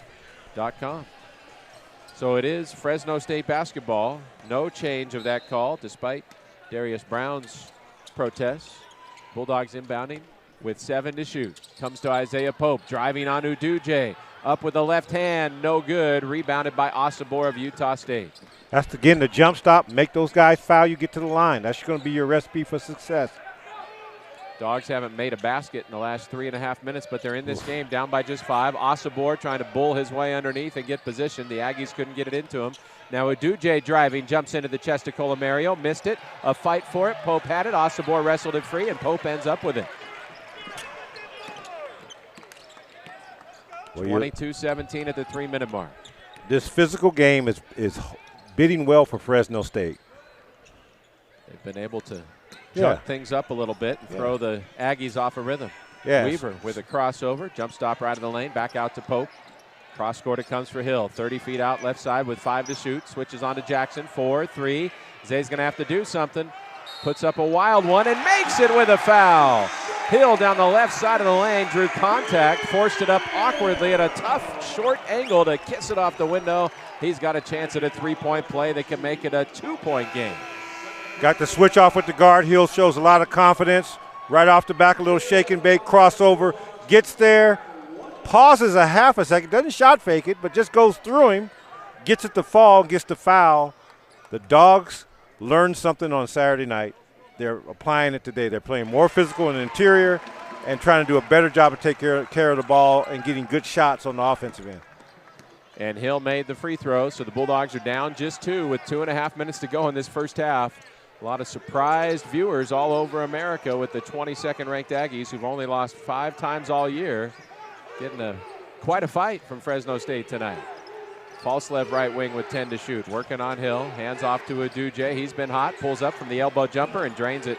So it is Fresno State basketball. No change of that call despite Darius Brown's protests. Bulldogs inbounding with 7 to shoot. Comes to Isaiah Pope, driving on Uduje. Up with the left hand, no good. Rebounded by Osobor of Utah State. That's, again, the jump stop. Make those guys foul, you get to the line. That's going to be your recipe for success. Dogs haven't made a basket in the last 3.5 minutes, but they're in this game down by just 5. Osobor trying to bull his way underneath and get position. The Aggies couldn't get it into him. Now Uduje driving, jumps into the chest of Colomario, missed it. A fight for it. Pope had it. Osobor wrestled it free, and Pope ends up with it. 22-17 at the 3-minute mark. This physical game is bidding well for Fresno State. They've been able to jump things up a little bit and throw the Aggies off a rhythm. Yes. Weaver with a crossover, jump stop right in the lane, back out to Pope. Cross court it comes for Hill, 30 feet out left side with 5 to shoot. Switches on to Jackson, 4, 3. Zay's going to have to do something. Puts up a wild one and makes it with a foul. Hill down the left side of the lane, drew contact, forced it up awkwardly at a tough short angle to kiss it off the window. He's got a chance at a 3-point play that can make it a 2-point game. Got the switch off with the guard. Hill shows a lot of confidence. Right off the back, a little shake and bake, crossover. Gets there, pauses a half a second, doesn't shot fake it, but just goes through him. Gets it to fall, gets the foul. The Dogs learned something on Saturday night. They're applying it today. They're playing more physical in the interior and trying to do a better job of taking care of the ball and getting good shots on the offensive end. And Hill made the free throw, so the Bulldogs are down just 2 with 2.5 minutes to go in this first half. A lot of surprised viewers all over America with the 22nd ranked Aggies, who've only lost 5 times all year, getting quite a fight from Fresno State tonight. Falslev right wing with 10 to shoot, working on Hill, hands off to Uduje. He's been hot, pulls up from the elbow jumper and drains it.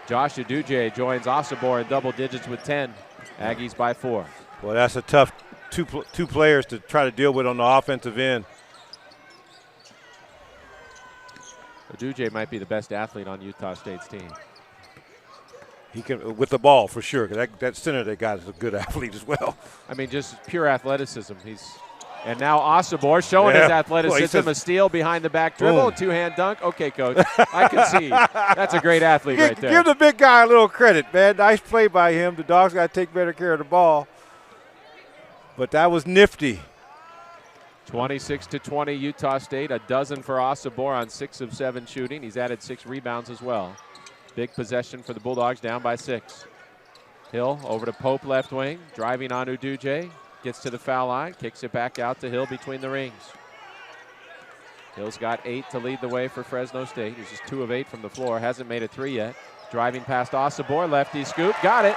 Josh Uduje joins Osobor in double digits with 10. Aggies by 4. Well, that's a tough two players to try to deal with on the offensive end. Uduje might be the best athlete on Utah State's team. He can, with the ball for sure, because that center they got is a good athlete as well. I mean, just pure athleticism. And now Osobor showing his athleticism, well, a steal behind the back dribble, two-hand dunk. Okay, Coach, I can see. That's a great athlete right there. Give the big guy a little credit, man. Nice play by him. The Dogs got to take better care of the ball. But that was nifty. 26-20 Utah State, a dozen for Osobor on 6 of 7 shooting. He's added 6 rebounds as well. Big possession for the Bulldogs, down by 6. Hill over to Pope left wing, driving on Uduje. Gets to the foul line, kicks it back out to Hill between the rings. Hill's got 8 to lead the way for Fresno State. He's just 2 of 8 from the floor, hasn't made a 3 yet. Driving past Osobor, lefty scoop, got it.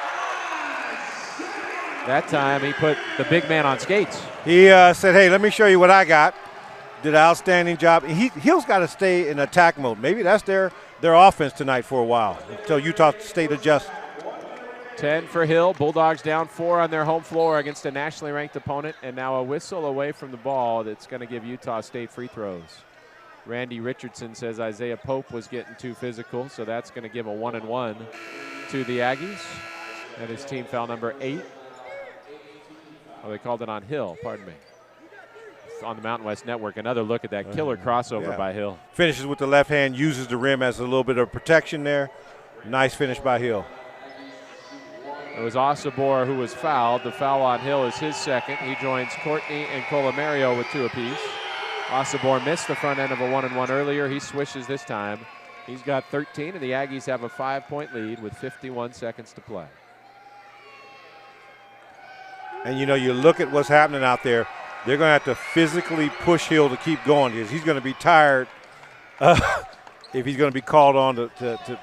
That time he put the big man on skates. He said, hey, let me show you what I got. Did an outstanding job. Hill's got to stay in attack mode. Maybe that's their offense tonight for a while until Utah State adjusts. 10 for Hill. Bulldogs down 4 on their home floor against a nationally ranked opponent, and now a whistle away from the ball that's going to give Utah State free throws. Randy Richardson says Isaiah Pope was getting too physical, so that's going to give a 1-and-1 to the Aggies. And his team foul number 8. Oh, they called it on Hill, pardon me. It's on the Mountain West Network. Another look at that killer crossover by Hill. Finishes with the left hand, uses the rim as a little bit of protection there. Nice finish by Hill. It was Osabor who was fouled. The foul on Hill is his second. He joins Courtney and Colomario with 2 apiece. Osabor missed the front end of a 1-and-1 earlier. He swishes this time. He's got 13, and the Aggies have a 5-point lead with 51 seconds to play. And, you know, you look at what's happening out there. They're going to have to physically push Hill to keep going because he's going to be tired if he's going to be called on to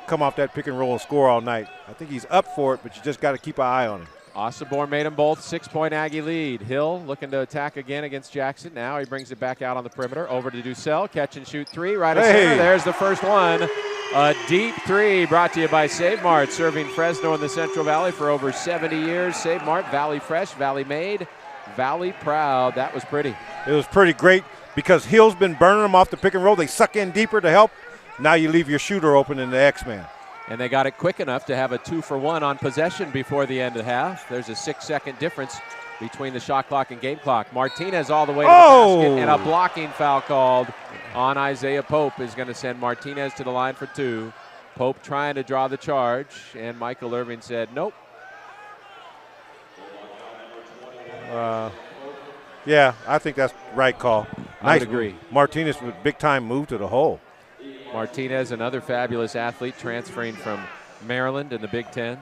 come off that pick and roll and score all night. I think he's up for it, but you just got to keep an eye on him. Osabor made them both 6-point Aggie lead. Hill looking to attack again against Jackson. Now he brings it back out on the perimeter. Over to Ducell. Catch and shoot 3. Right of center. There's the first one. A deep 3 brought to you by Save Mart, serving Fresno in the Central Valley for over 70 years. Save Mart, Valley Fresh, Valley Made, Valley Proud. That was pretty. It was pretty great because Hill's been burning them off the pick and roll. They suck in deeper to help. Now you leave your shooter open in the X-Man. And they got it quick enough to have a 2-for-1 on possession before the end of the half. There's a 6-second difference between the shot clock and game clock. Martinez all the way to the basket, and a blocking foul called on Isaiah Pope is going to send Martinez to the line for 2. Pope trying to draw the charge, and Michael Irving said nope. Yeah, I think that's the right call. I would agree. Martinez with big-time move to the hole. Martinez, another fabulous athlete, transferring from Maryland in the Big Ten.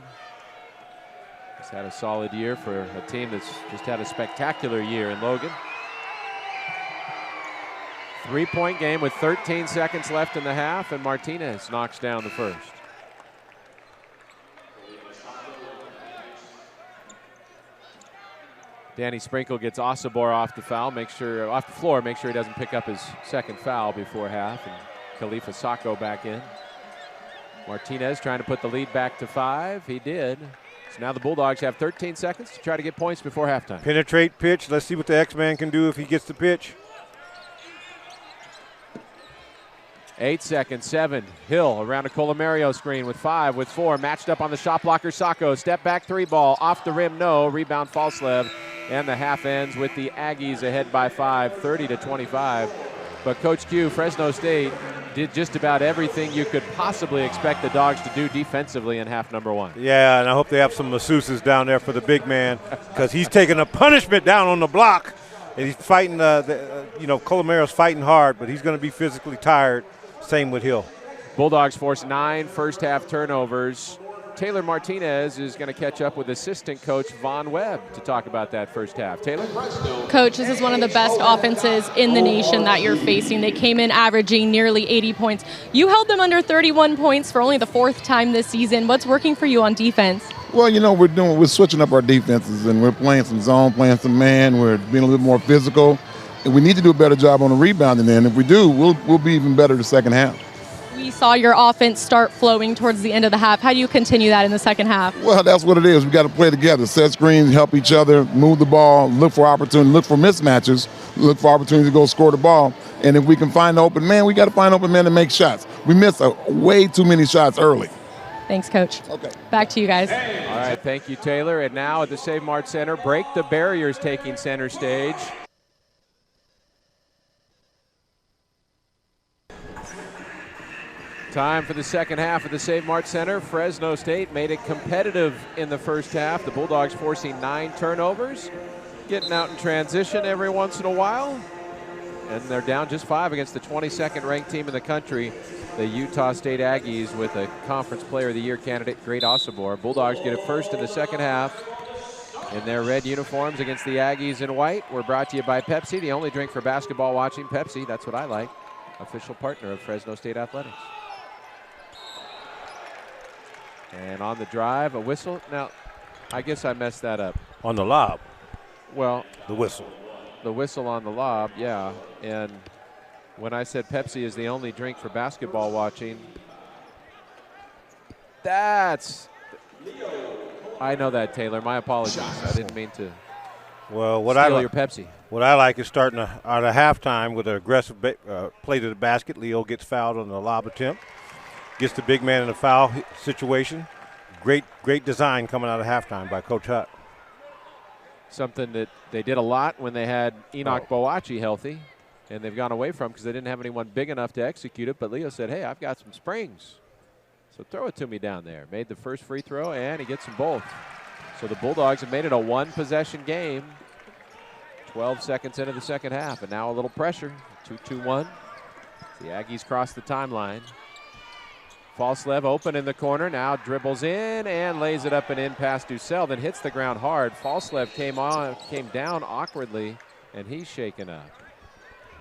He's had a solid year for a team that's just had a spectacular year in Logan. 3-point game with 13 seconds left in the half, and Martinez knocks down the first. Danny Sprinkle gets Osabor off the floor, make sure he doesn't pick up his second foul before half, and Khalifa Sacco back in. Martinez trying to put the lead back to 5. He did. So now the Bulldogs have 13 seconds to try to get points before halftime. Penetrate pitch. Let's see what the X-Man can do if he gets the pitch. 8 seconds, 7. Hill around a Colomario screen with 5, with 4. Matched up on the shot blocker, Sacco. Step back 3 ball. Off the rim, no. Rebound, Falslev. And the half ends with the Aggies ahead by 5, 30-25. But Coach Q, Fresno State, did just about everything you could possibly expect the Dogs to do defensively in half number 1. Yeah, and I hope they have some masseuses down there for the big man because he's taking a punishment down on the block. And he's fighting, Colomario's fighting hard, but he's going to be physically tired. Same with Hill. Bulldogs force 9 first-half turnovers. Taylor Martinez is going to catch up with assistant coach Von Webb to talk about that first half. Taylor? Coach, this is one of the best offenses in the nation that you're facing. They came in averaging nearly 80 points. You held them under 31 points for only the 4th time this season. What's working for you on defense? Well, we're switching up our defenses, and we're playing some zone, playing some man. We're being a little more physical, and we need to do a better job on the rebounding end. If we do, we'll be even better the second half. We saw your offense start flowing towards the end of the half. How do you continue that in the second half? Well, that's what it is. We got to play together, set screens, help each other, move the ball, look for opportunity, look for mismatches, look for opportunity to go score the ball. And if we can find open man, we got to find open man to make shots. We missed way too many shots early. Thanks, Coach. Okay. Back to you guys. All right, thank you, Taylor. And now at the Save Mart Center, Break the Barriers taking center stage. Time for the second half of the Save Mart Center. Fresno State made it competitive in the first half. The Bulldogs forcing 9 turnovers, getting out in transition every once in a while. And they're down just 5 against the 22nd ranked team in the country, the Utah State Aggies, with a Conference Player of the Year candidate, Great Osabor. Bulldogs get it first in the second half in their red uniforms against the Aggies in white. We're brought to you by Pepsi, the only drink for basketball watching. Pepsi, that's what I like. Official partner of Fresno State Athletics. And on the drive, a whistle. Now, I guess I messed that up. On the lob. Well, the whistle. The whistle on the lob, yeah. And when I said Pepsi is the only drink for basketball watching, I know that, Taylor. My apologies. I didn't mean to steal your Pepsi. What I like is starting out of halftime with an aggressive play to the basket. Leo gets fouled on the lob attempt, gets the big man in a foul situation. Great design coming out of halftime by Coach Hutt. Something that they did a lot when they had Enoch Bowachi healthy, and they've gone away from because they didn't have anyone big enough to execute it. But Leo said, hey, I've got some springs, so throw it to me down there. Made the first free throw, and he gets them both. So the Bulldogs have made it a one-possession game. 12 seconds into the second half, and now a little pressure. 2-2-1. The Aggies cross the timeline. Falslev open in the corner, now dribbles in and lays it up and in past Dussel, then hits the ground hard. Falslev came down awkwardly, and he's shaken up.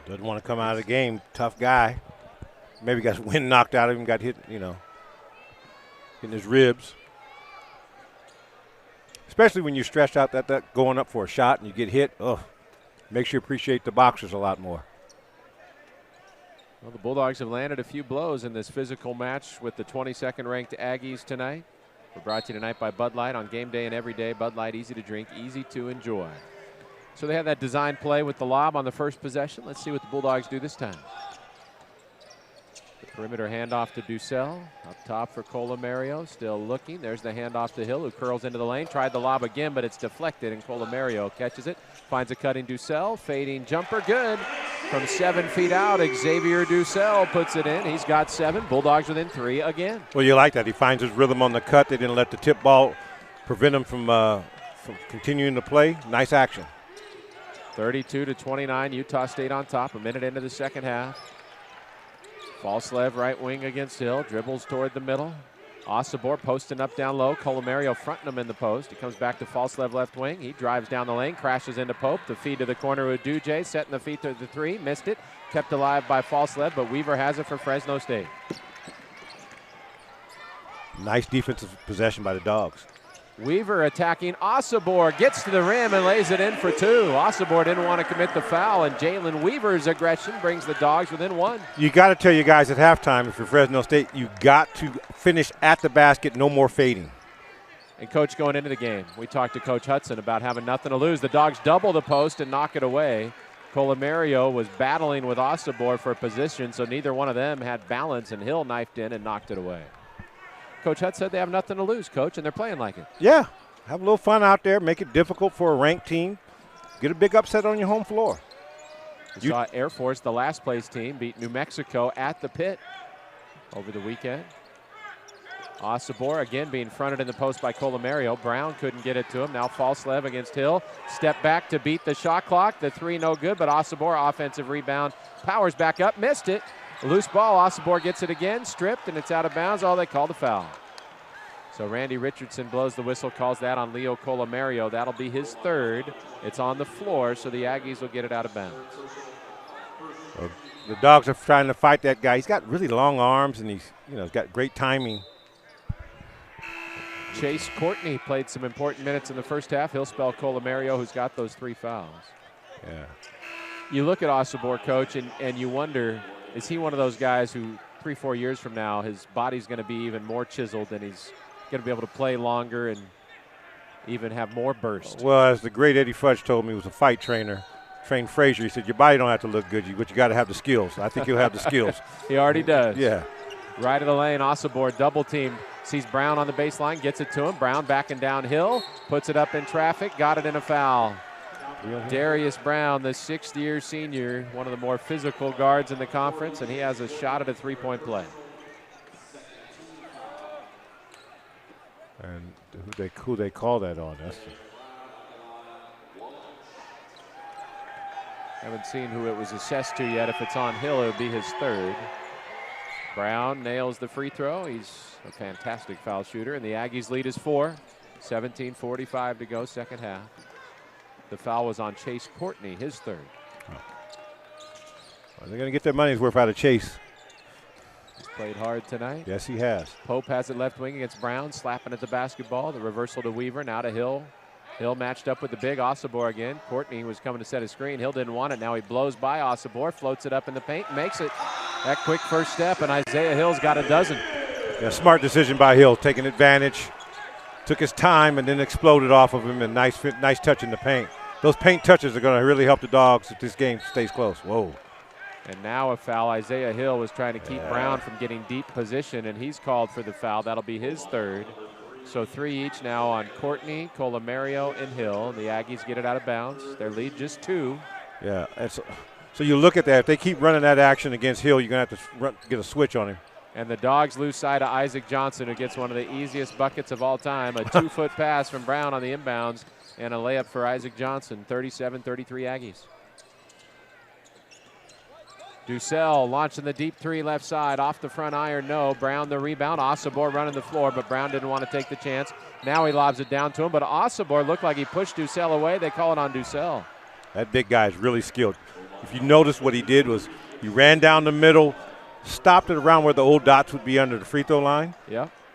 Doesn't want to come out of the game. Tough guy. Maybe got his wind knocked out of him, got hit, in his ribs. Especially when you're stretched out that going up for a shot and you get hit. Makes you appreciate the boxers a lot more. Well, the Bulldogs have landed a few blows in this physical match with the 22nd ranked Aggies tonight. We're brought to you tonight by Bud Light. On game day and every day, Bud Light, easy to drink, easy to enjoy. So they had that design play with the lob on the first possession. Let's see what the Bulldogs do this time. The perimeter handoff to Dussel. Up top for Colomario, still looking. There's the handoff to Hill, who curls into the lane. Tried the lob again, but it's deflected, and Colomario catches it. Finds a cutting Dussel, fading jumper, good. From 7 feet out, Xavier Dussel puts it in. He's got 7. Bulldogs within 3 again. Well, you like that. He finds his rhythm on the cut. They didn't let the tip ball prevent him from continuing to play. Nice action. 32-29, Utah State on top. A minute into the second half. Falslev right wing against Hill. Dribbles toward the middle. Osobor posting up down low. Colomario fronting him in the post. He comes back to Falslev left wing. He drives down the lane, crashes into Pope. The feed to the corner with Duje, setting the feet to the 3. Missed it. Kept alive by Falslev, but Weaver has it for Fresno State. Nice defensive possession by the Dogs. Weaver attacking Osobor, gets to the rim and lays it in for 2. Osobor didn't want to commit the foul, and Jalen Weaver's aggression brings the Dogs within 1. You got to tell you guys at halftime, if you're Fresno State, you got to finish at the basket, no more fading. And Coach going into the game, we talked to Coach Hudson about having nothing to lose. The Dogs double the post and knock it away. Colomario was battling with Osobor for position, so neither one of them had balance, and Hill knifed in and knocked it away. Coach Hutt said they have nothing to lose, Coach, and they're playing like it. Yeah, have a little fun out there. Make it difficult for a ranked team. Get a big upset on your home floor. You saw Air Force, the last place team, beat New Mexico at the pit over the weekend. Osobor again being fronted in the post by Colomario. Brown couldn't get it to him. Now Falslev against Hill. Step back to beat the shot clock. The 3 no good, but Osobor offensive rebound. Powers back up, missed it. Loose ball, Osobor gets it again, stripped, and it's out of bounds. They called a foul. So Randy Richardson blows the whistle, calls that on Leo Colomario. That'll be his 3rd. It's on the floor, so the Aggies will get it out of bounds. Well, the Dogs are trying to fight that guy. He's got really long arms, and he's got great timing. Chase Courtney played some important minutes in the first half. He'll spell Colomario, who's got those 3 fouls. Yeah. You look at Osobor, Coach, and you wonder, is he one of those guys who 3-4 years from now, his body's going to be even more chiseled and he's going to be able to play longer and even have more burst? Well, as the great Eddie Fudge told me, he was a fight trainer, trained Frazier. He said, your body don't have to look good, but you got to have the skills. I think he'll have the skills. He already does. Yeah. Right of the lane, Osobor double team. Sees Brown on the baseline, gets it to him. Brown backing downhill, puts it up in traffic, got it in a foul. Darius Brown, the 6th-year senior, one of the more physical guards in the conference, and he has a shot at a 3-point play. And who they call that on? Haven't seen who it was assessed to yet. If it's on Hill, it would be his 3rd. Brown nails the free throw. He's a fantastic foul shooter, and the Aggies lead is 4. 17:45 to go, second half. The foul was on Chase Courtney, his 3rd. Well, they're going to get their money's worth out of Chase. He's played hard tonight. Yes, he has. Pope has it left wing against Brown, slapping at the basketball. The reversal to Weaver, now to Hill. Hill matched up with the big Osobor again. Courtney was coming to set a screen. Hill didn't want it. Now he blows by Osobor, floats it up in the paint, makes it. That quick first step, and Isaiah Hill's got a dozen. Yeah, smart decision by Hill, taking advantage. Took his time and then exploded off of him, and nice touch in the paint. those paint touches are going to really help the Dogs if this game stays close. Whoa. And now a foul. Isaiah Hill was trying to keep Brown from getting deep position, and he's called for the foul. That'll be his third. So 3 each now on Courtney, Colomario, and Hill. The Aggies get it out of bounds. Their lead just 2. Yeah. So you look at that. If they keep running that action against Hill, you're going to have to get a switch on him. And the Dogs lose sight of Isaac Johnson, who gets one of the easiest buckets of all time. A 2-foot pass from Brown on the inbounds and a layup for Isaac Johnson. 37-33 Aggies. Ducell launching the deep 3 left side. Off the front iron, no. Brown the rebound. Osobor running the floor, but Brown didn't want to take the chance. Now he lobs it down to him, but Osobor looked like he pushed Ducell away. They call it on Ducell. That big guy is really skilled. If you notice, what he did was he ran down the middle, stopped it around where the old dots would be under the free throw line,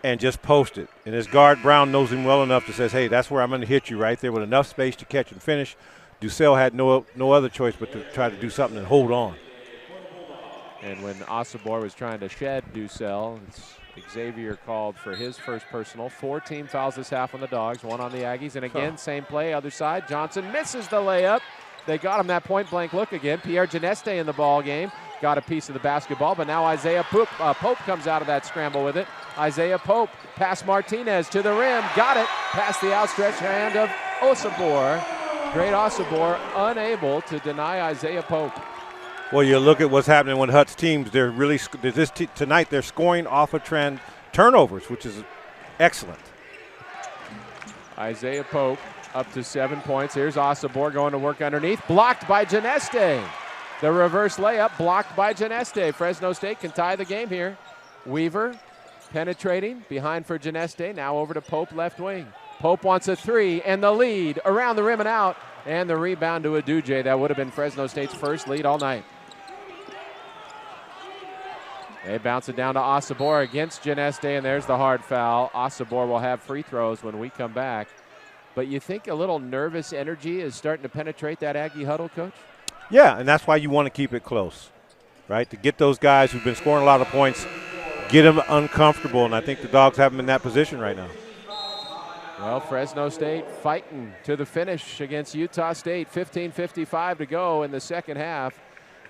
and just posted. And his guard, Brown, knows him well enough to say, hey, that's where I'm going to hit you right there with enough space to catch and finish. Ducell had no other choice but to try to do something and hold on. And when Osobor was trying to shed Ducell, Xavier called for his first personal. 4 team fouls this half on the Dogs, 1 on the Aggies. And again, same play, other side. Johnson misses the layup. They got him that point-blank look again. Pierre Geneste in the ball game. Got a piece of the basketball, but now Isaiah Pope comes out of that scramble with it. Isaiah Pope, past Martinez to the rim, got it, past the outstretched hand of Osobor. Great Osobor, unable to deny Isaiah Pope. Well, you look at what's happening with Hut's teams. They're really tonight. They're scoring off of turnovers, which is excellent. Isaiah Pope up to 7 points. Here's Osobor going to work underneath, blocked by Geneste. The reverse layup blocked by Geneste. Fresno State can tie the game here. Weaver penetrating behind for Geneste. Now over to Pope, left wing. Pope wants a 3 and the lead around the rim and out. And the rebound to Aduje. That would have been Fresno State's first lead all night. They bounce it down to Osobor against Geneste, and there's the hard foul. Osobor will have free throws when we come back. But you think a little nervous energy is starting to penetrate that Aggie huddle, Coach? Yeah, and that's why you want to keep it close, right? To get those guys who've been scoring a lot of points, get them uncomfortable, and I think the Dogs have them in that position right now. Well, Fresno State fighting to the finish against Utah State. 15:55 to go in the second half.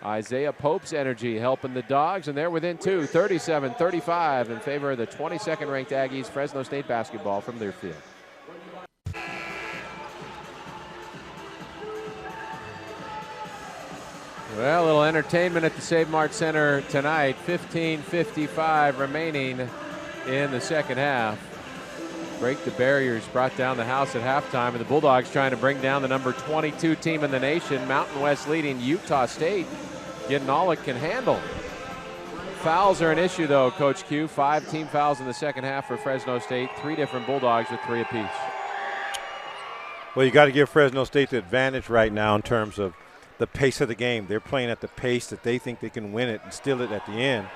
Isaiah Pope's energy helping the Dogs, and they're within 2, 37-35 in favor of the 22nd ranked Aggies. Fresno State basketball from their field. Well, a little entertainment at the Save Mart Center tonight. 15:55 remaining in the second half. Break the barriers brought down the house at halftime, and the Bulldogs trying to bring down the number 22 team in the nation. Mountain West leading Utah State, getting all it can handle. Fouls are an issue, though, Coach Q. 5 team fouls in the second half for Fresno State. 3 different Bulldogs with 3 apiece. Well, you got to give Fresno State the advantage right now in terms of the pace of the game. They're playing at the pace that they think they can win it and steal it at the end.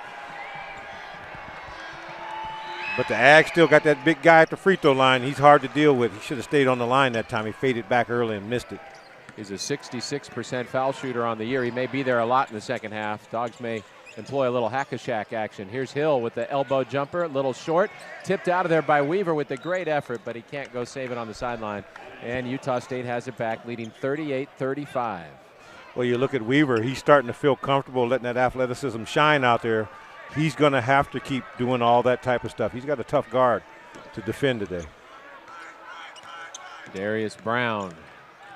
But the Ag still got that big guy at the free throw line. He's hard to deal with. He should have stayed on the line that time. He faded back early and missed it. He's a 66% foul shooter on the year. He may be there a lot in the second half. Dogs may employ a little hack-a-shack action. Here's Hill with the elbow jumper, a little short. Tipped out of there by Weaver with a great effort, but he can't go save it on the sideline. And Utah State has it back, leading 38-35. Well, you look at Weaver. He's starting to feel comfortable letting that athleticism shine out there. He's going to have to keep doing all that type of stuff. He's got a tough guard to defend today. Darius Brown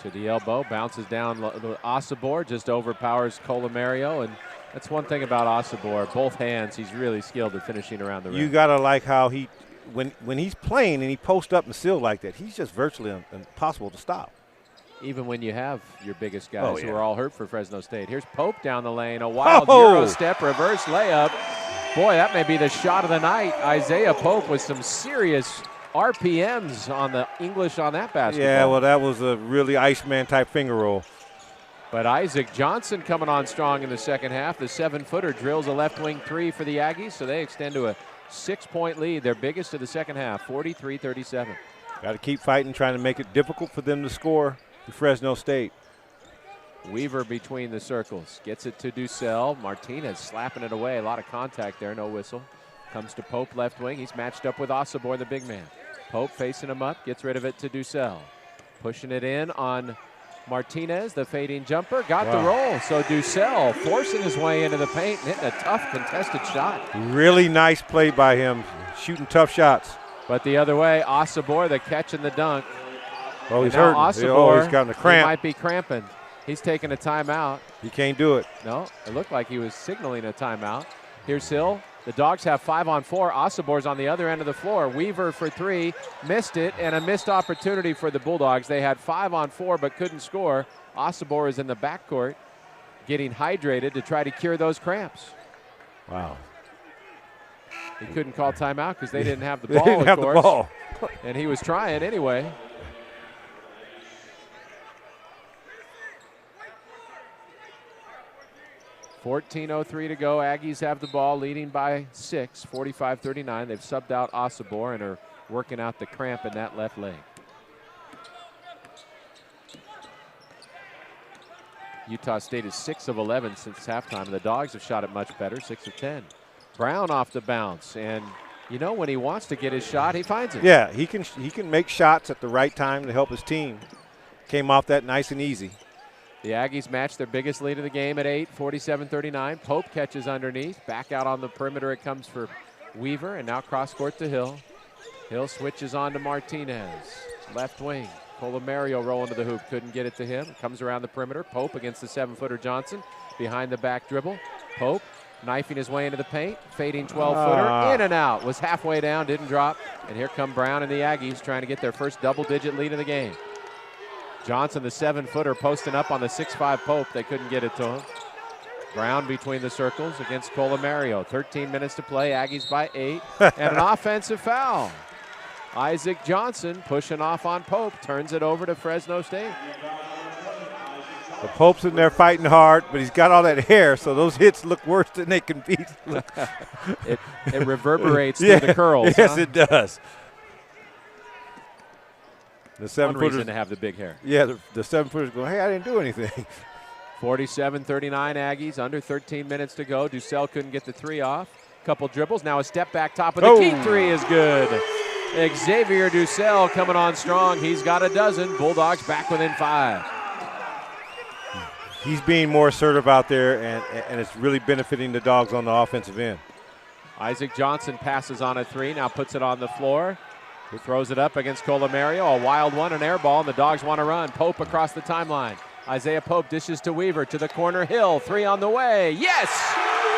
to the elbow, bounces down. Osobor just overpowers Colomario, and that's one thing about Osobor. Both hands, he's really skilled at finishing around the rim. You got to like how he, when he's playing and he posts up and still like that, he's just virtually impossible to stop. Even when you have your biggest guys yeah. who are all hurt for Fresno State. Here's Pope down the lane, a wild Euro step, reverse layup. Boy, that may be the shot of the night. Isaiah Pope with some serious RPMs on the English on that basketball. Yeah, well, that was a really Iceman-type finger roll. But Isaac Johnson coming on strong in the second half. The 7-footer drills a left wing 3 for the Aggies, so they extend to a 6-point lead, their biggest of the second half, 43-37. Got to keep fighting, trying to make it difficult for them to score to Fresno State. Weaver between the circles. Gets it to Ducell. Martinez slapping it away. A lot of contact there, no whistle. Comes to Pope left wing. He's matched up with Osobor, the big man. Pope facing him up. Gets rid of it to Ducell. Pushing it in on Martinez, the fading jumper, got the roll. So Ducell forcing his way into the paint and hitting a tough contested shot. Really nice play by him, shooting tough shots. But the other way, Asabor, the catch and the dunk. Oh, he's hurting. Asabor, he's gotten a cramp. He might be cramping. He's taking a timeout. He can't do it. No, it looked like he was signaling a timeout. Here's Hill. The Dogs have 5-on-4. Asabor's on the other end of the floor. Weaver for 3, missed it, and a missed opportunity for the Bulldogs. They had 5-on-4 but couldn't score. Asabor is in the backcourt getting hydrated to try to cure those cramps. Wow. He couldn't call timeout because they didn't have the They ball, didn't have of course. the ball. And he was trying anyway. .14:03 to go. Aggies have the ball, leading by 6, 45-39. They've subbed out Asabor and are working out the cramp in that left leg. Utah State is 6 of 11 since halftime. The Dogs have shot it much better, 6 of 10. Brown off the bounce, and you know when he wants to get his shot, he finds it. Yeah, he can make shots at the right time to help his team. Came off that nice and easy. The Aggies match their biggest lead of the game at 8, 47-39. Pope catches underneath. Back out on the perimeter it comes for Weaver, and now cross court to Hill. Hill switches on to Martinez. Left wing. Colomario rolling to the hoop. Couldn't get it to him. Comes around the perimeter. Pope against the 7-footer Johnson. Behind the back dribble. Pope knifing his way into the paint. Fading 12-footer. In and out. Was halfway down. Didn't drop. And here come Brown and the Aggies trying to get their first double-digit lead of the game. Johnson, the 7-footer, posting up on the 6'5 Pope. They couldn't get it to him. Brown between the circles against Colomario. 13 minutes to play. Aggies by 8. And an offensive foul. Isaac Johnson pushing off on Pope. Turns it over to Fresno State. The Pope's in there fighting hard, but he's got all that hair, so those hits look worse than they can be. it reverberates through the curls. Yes, it does. The 7-footers, reason to have the big hair. Yeah, the 7-footers go, hey, I didn't do anything. 47-39 Aggies, under 13 minutes to go. Ducell couldn't get the 3 off. Couple dribbles, now a step back top of the key. 3 is good. Xavier Ducell coming on strong. He's got a dozen. Bulldogs back within 5. He's being more assertive out there, and it's really benefiting the Dogs on the offensive end. Isaac Johnson passes on a 3, now puts it on the floor. He throws it up against Colomario, a wild one, an air ball, and the Dogs want to run. Pope across the timeline. Isaiah Pope dishes to Weaver, to the corner. Hill, 3 on the way. Yes!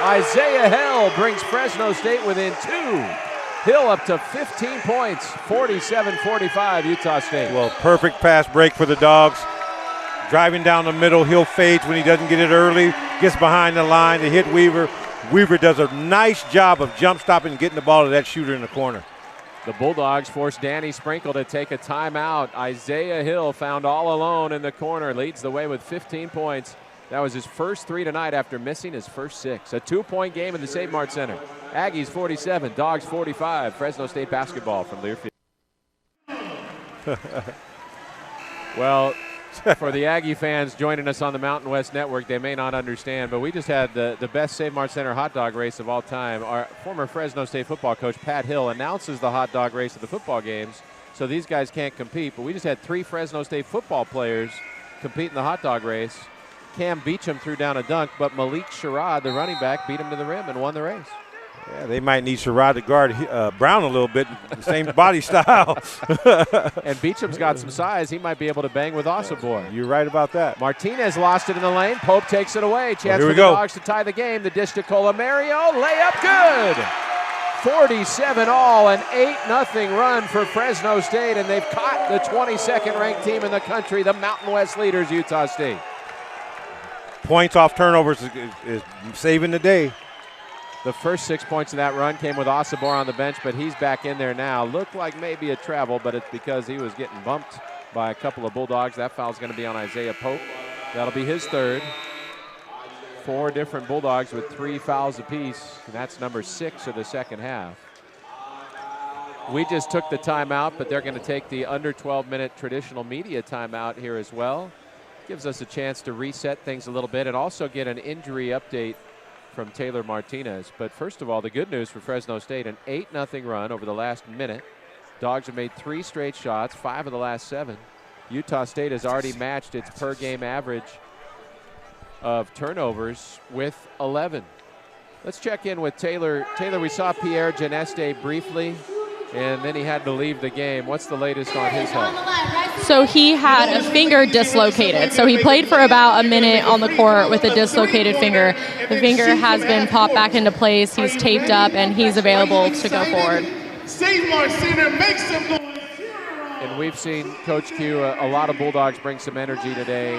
Isaiah Hill brings Fresno State within 2. Hill up to 15 points, 47-45 Utah State. Well, perfect pass break for the Dogs. Driving down the middle, Hill fades when he doesn't get it early, gets behind the line to hit Weaver. Weaver does a nice job of jump stopping and getting the ball to that shooter in the corner. The Bulldogs force Danny Sprinkle to take a timeout. Isaiah Hill found all alone in the corner, leads the way with 15 points. That was his first 3 tonight after missing his first 6. A 2-point game in the Save Mart Center. Aggies 47, Dogs 45. Fresno State basketball from Learfield. Well, for the Aggie fans joining us on the Mountain West Network, they may not understand, but we just had the best Save Mart Center hot dog race of all time. Our former Fresno State football coach, Pat Hill, announces the hot dog race of the football games, so these guys can't compete. But we just had 3 Fresno State football players compete in the hot dog race. Cam Beecham threw down a dunk, but Malik Sherrod, the running back, beat him to the rim and won the race. Yeah, they might need Sherrod to guard Brown a little bit, the same body style. And Beecham's got some size. He might be able to bang with Asabor. You're right about that. Martinez lost it in the lane. Pope takes it away. Chance for the Dogs to tie the game. The dish to Colomario. Layup good. 47 all, an 8-0 run for Fresno State, and they've caught the 22nd ranked team in the country, the Mountain West leaders, Utah State. Points off turnovers is saving the day. The first 6 points of that run came with Asabor on the bench, but he's back in there now. Looked like maybe a travel, but it's because he was getting bumped by a couple of Bulldogs. That foul's going to be on Isaiah Pope. That'll be his 3rd. 4 different Bulldogs with 3 fouls apiece, and that's number 6 of the second half. We just took the timeout, but they're going to take the under 12-minute traditional media timeout here as well. Gives us a chance to reset things a little bit and also get an injury update from Taylor Martinez. But first of all, the good news for Fresno State, an 8-0 run over the last minute. Dogs have made 3 straight shots, 5 of the last 7. Utah State has already matched its per-game average of turnovers with 11. Let's check in with Taylor. Taylor, we saw Pierre Geneste briefly, and then he had to leave the game. What's the latest on his health? So he had a finger dislocated. So he played for about a minute on the court with a dislocated finger. The finger has been popped back into place. He's taped up, and he's available to go forward. And we've seen Coach Q, a lot of Bulldogs bring some energy today.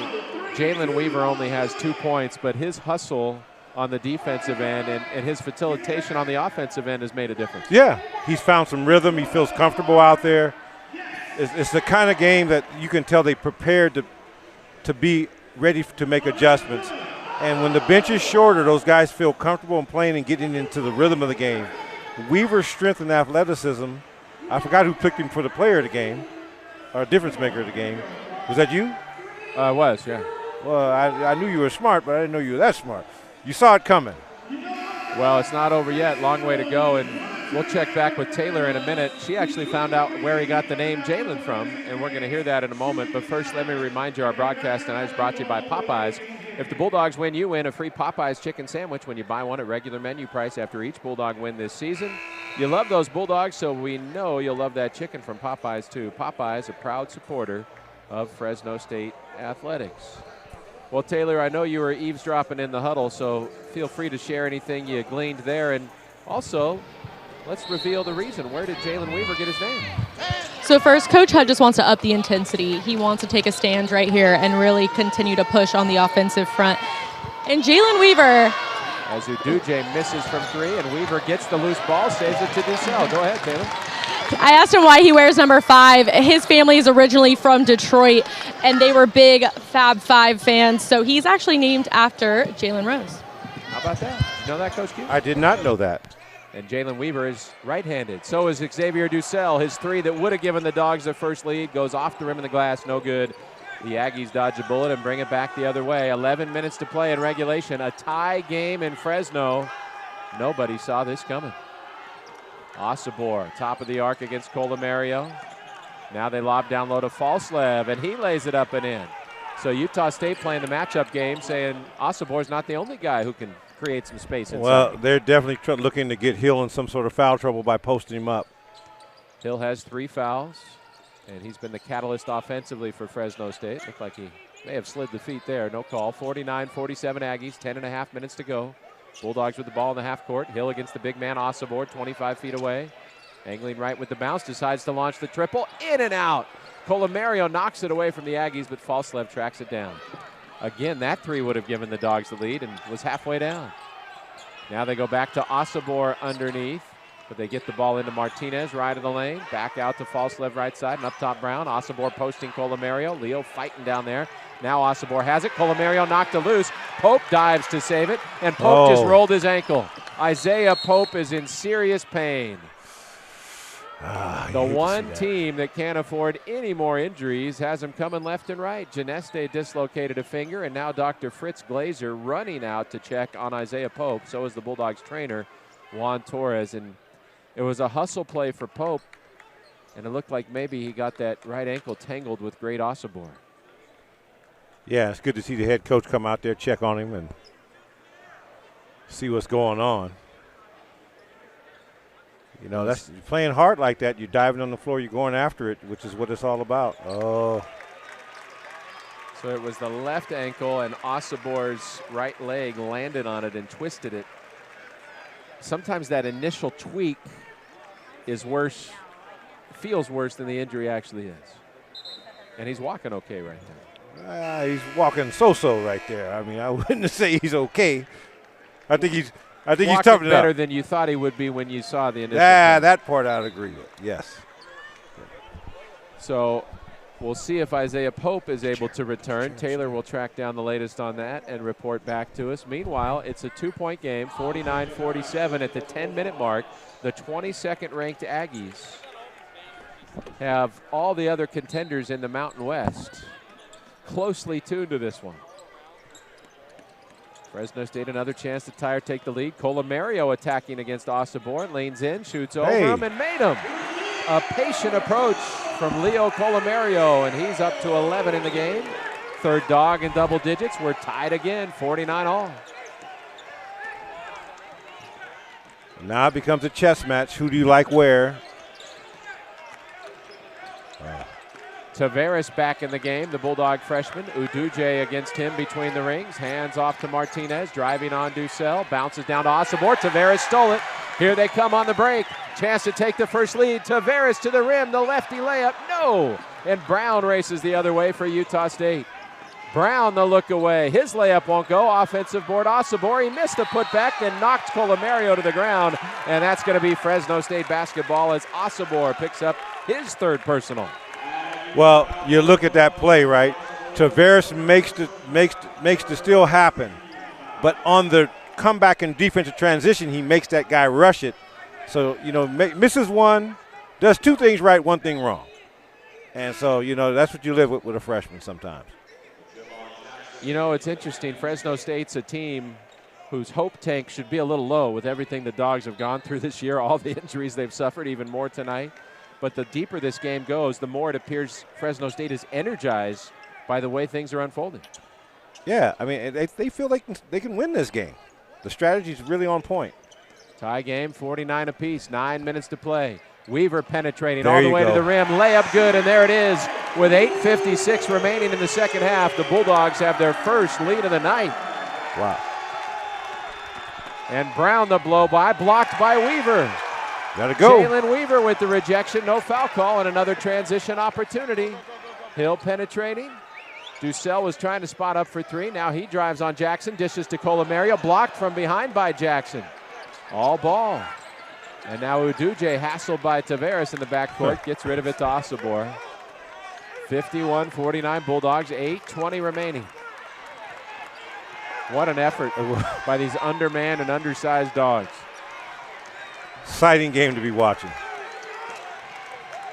Jalen Weaver only has 2 points, but his hustle on the defensive end and his facilitation on the offensive end has made a difference. Yeah, he's found some rhythm. He feels comfortable out there. It's the kind of game that you can tell they prepared to be ready to make adjustments. And when the bench is shorter, those guys feel comfortable in playing and getting into the rhythm of the game. Weaver's strength and athleticism, I forgot who picked him for the player of the game, or difference maker of the game. Was that you? I was, yeah. Well, I knew you were smart, but I didn't know you were that smart. You saw it coming. Well, it's not over yet. Long way to go, and we'll check back with Taylor in a minute. She actually found out where he got the name Jalen from, and we're going to hear that in a moment. But first, let me remind you, our broadcast tonight is brought to you by Popeyes. If the Bulldogs win, you win a free Popeyes chicken sandwich when you buy one at regular menu price after each Bulldog win this season. You love those Bulldogs, so we know you'll love that chicken from Popeyes, too. Popeyes, a proud supporter of Fresno State Athletics. Well, Taylor, I know you were eavesdropping in the huddle, so feel free to share anything you gleaned there. And also, let's reveal the reason. Where did Jalen Weaver get his name? So first, Coach Hudd just wants to up the intensity. He wants to take a stand right here and really continue to push on the offensive front. And Jalen Weaver. As Uduje misses from 3, and Weaver gets the loose ball, saves it to Dussel. Go ahead, Taylor. I asked him why he wears number 5. His family is originally from Detroit, and they were big Fab Five fans. So he's actually named after Jalen Rose. How about that? Did you know that, Coach Q? I did not know that. And Jalen Weaver is right-handed. So is Xavier Dussel. His 3 that would have given the Dogs their first lead goes off the rim of the glass. No good. The Aggies dodge a bullet and bring it back the other way. 11 minutes to play in regulation. A tie game in Fresno. Nobody saw this coming. Osibor, top of the arc against Colomario. Now they lob down low to Falslev, and he lays it up and in. So Utah State playing the matchup game, saying Osibor's not the only guy who can create some space inside. Well, they're definitely looking to get Hill in some sort of foul trouble by posting him up. Hill has 3 fouls, and he's been the catalyst offensively for Fresno State. Looked like he may have slid the feet there. No call. 49-47 Aggies, 10.5 minutes to go. Bulldogs with the ball in the half court. Hill against the big man Osibor, 25 feet away. Angling right with the bounce, decides to launch the triple. In and out. Colomario knocks it away from the Aggies, but Falslev tracks it down. Again, that 3 would have given the Dogs the lead and was halfway down. Now they go back to Osibor underneath, but they get the ball into Martinez, right of the lane. Back out to Falslev right side, and up top Brown. Osibor posting Colomario. Leo fighting down there. Now Osibor has it. Colomario knocked it loose. Pope dives to save it, and Pope just rolled his ankle. Isaiah Pope is in serious pain. The one team that can't afford any more injuries has him coming left and right. Geneste dislocated a finger, and now Dr. Fritz Glazer running out to check on Isaiah Pope. So is the Bulldogs trainer, Juan Torres. And it was a hustle play for Pope, and it looked like maybe he got that right ankle tangled with great Osibor. Yeah, it's good to see the head coach come out there, check on him, and see what's going on. You know, that's playing hard like that. You're diving on the floor, you're going after it, which is what it's all about. Oh. So it was the left ankle, and Osibor's right leg landed on it and twisted it. Sometimes that initial tweak is worse, feels worse than the injury actually is. And he's walking okay right there. He's walking so-so right there. I mean, I wouldn't say he's okay. I think he's toughened it better up. than you thought he would be when you saw the initial. Yeah, that part I'd agree with. Yes. So we'll see if Isaiah Pope is able to return. Taylor will track down the latest on that and report back to us. Meanwhile, it's a 2-point game, 49-47 at the 10-minute mark. The 22nd ranked Aggies have all the other contenders in the Mountain West closely tuned to this one. Fresno State another chance to tie or take the lead. Colomario attacking against Osibor, leans in, shoots over him, and made him. A patient approach from Leo Colomario, and he's up to 11 in the game. Third dog in double digits. We're tied again, 49 all. Now it becomes a chess match. Who do you like where? Tavares back in the game, the Bulldog freshman. Uduje against him between the rings. Hands off to Martinez, driving on Ducell. Bounces down to Osibor. Tavares stole it. Here they come on the break. Chance to take the first lead. Tavares to the rim. The lefty layup. No! And Brown races the other way for Utah State. Brown the look away. His layup won't go. Offensive board. Osibor. He missed a putback, then knocked Colomario to the ground. And that's going to be Fresno State basketball as Osibor picks up his third personal. Well, you look at that play, right? Tavares makes the steal happen, but on the comeback and defensive transition, he makes that guy rush it. So, misses one, does two things right, one thing wrong. And so, that's what you live with a freshman sometimes. It's interesting. Fresno State's a team whose hope tank should be a little low with everything the Dogs have gone through this year, all the injuries they've suffered, even more tonight. But the deeper this game goes, the more it appears Fresno State is energized by the way things are unfolding. Yeah, I mean, they feel like they can win this game. The strategy is really on point. Tie game, 49 apiece, 9 minutes to play. Weaver penetrating there all the way go. to the rim. Layup good, and there it is. With 8:56 remaining in the second half, the Bulldogs have their first lead of the night. Wow. And Brown the blow by, blocked by Weaver. Gotta go. Jalen Weaver with the rejection, no foul call, and another transition opportunity. Hill penetrating. Ducell was trying to spot up for three. Now he drives on Jackson, dishes to Colomario, blocked from behind by Jackson. All ball. And now Uduje, hassled by Tavares in the backcourt, gets rid of it to Osibor. 51-49 Bulldogs, 8:20 remaining. What an effort by these undermanned and undersized Dogs. Exciting game to be watching.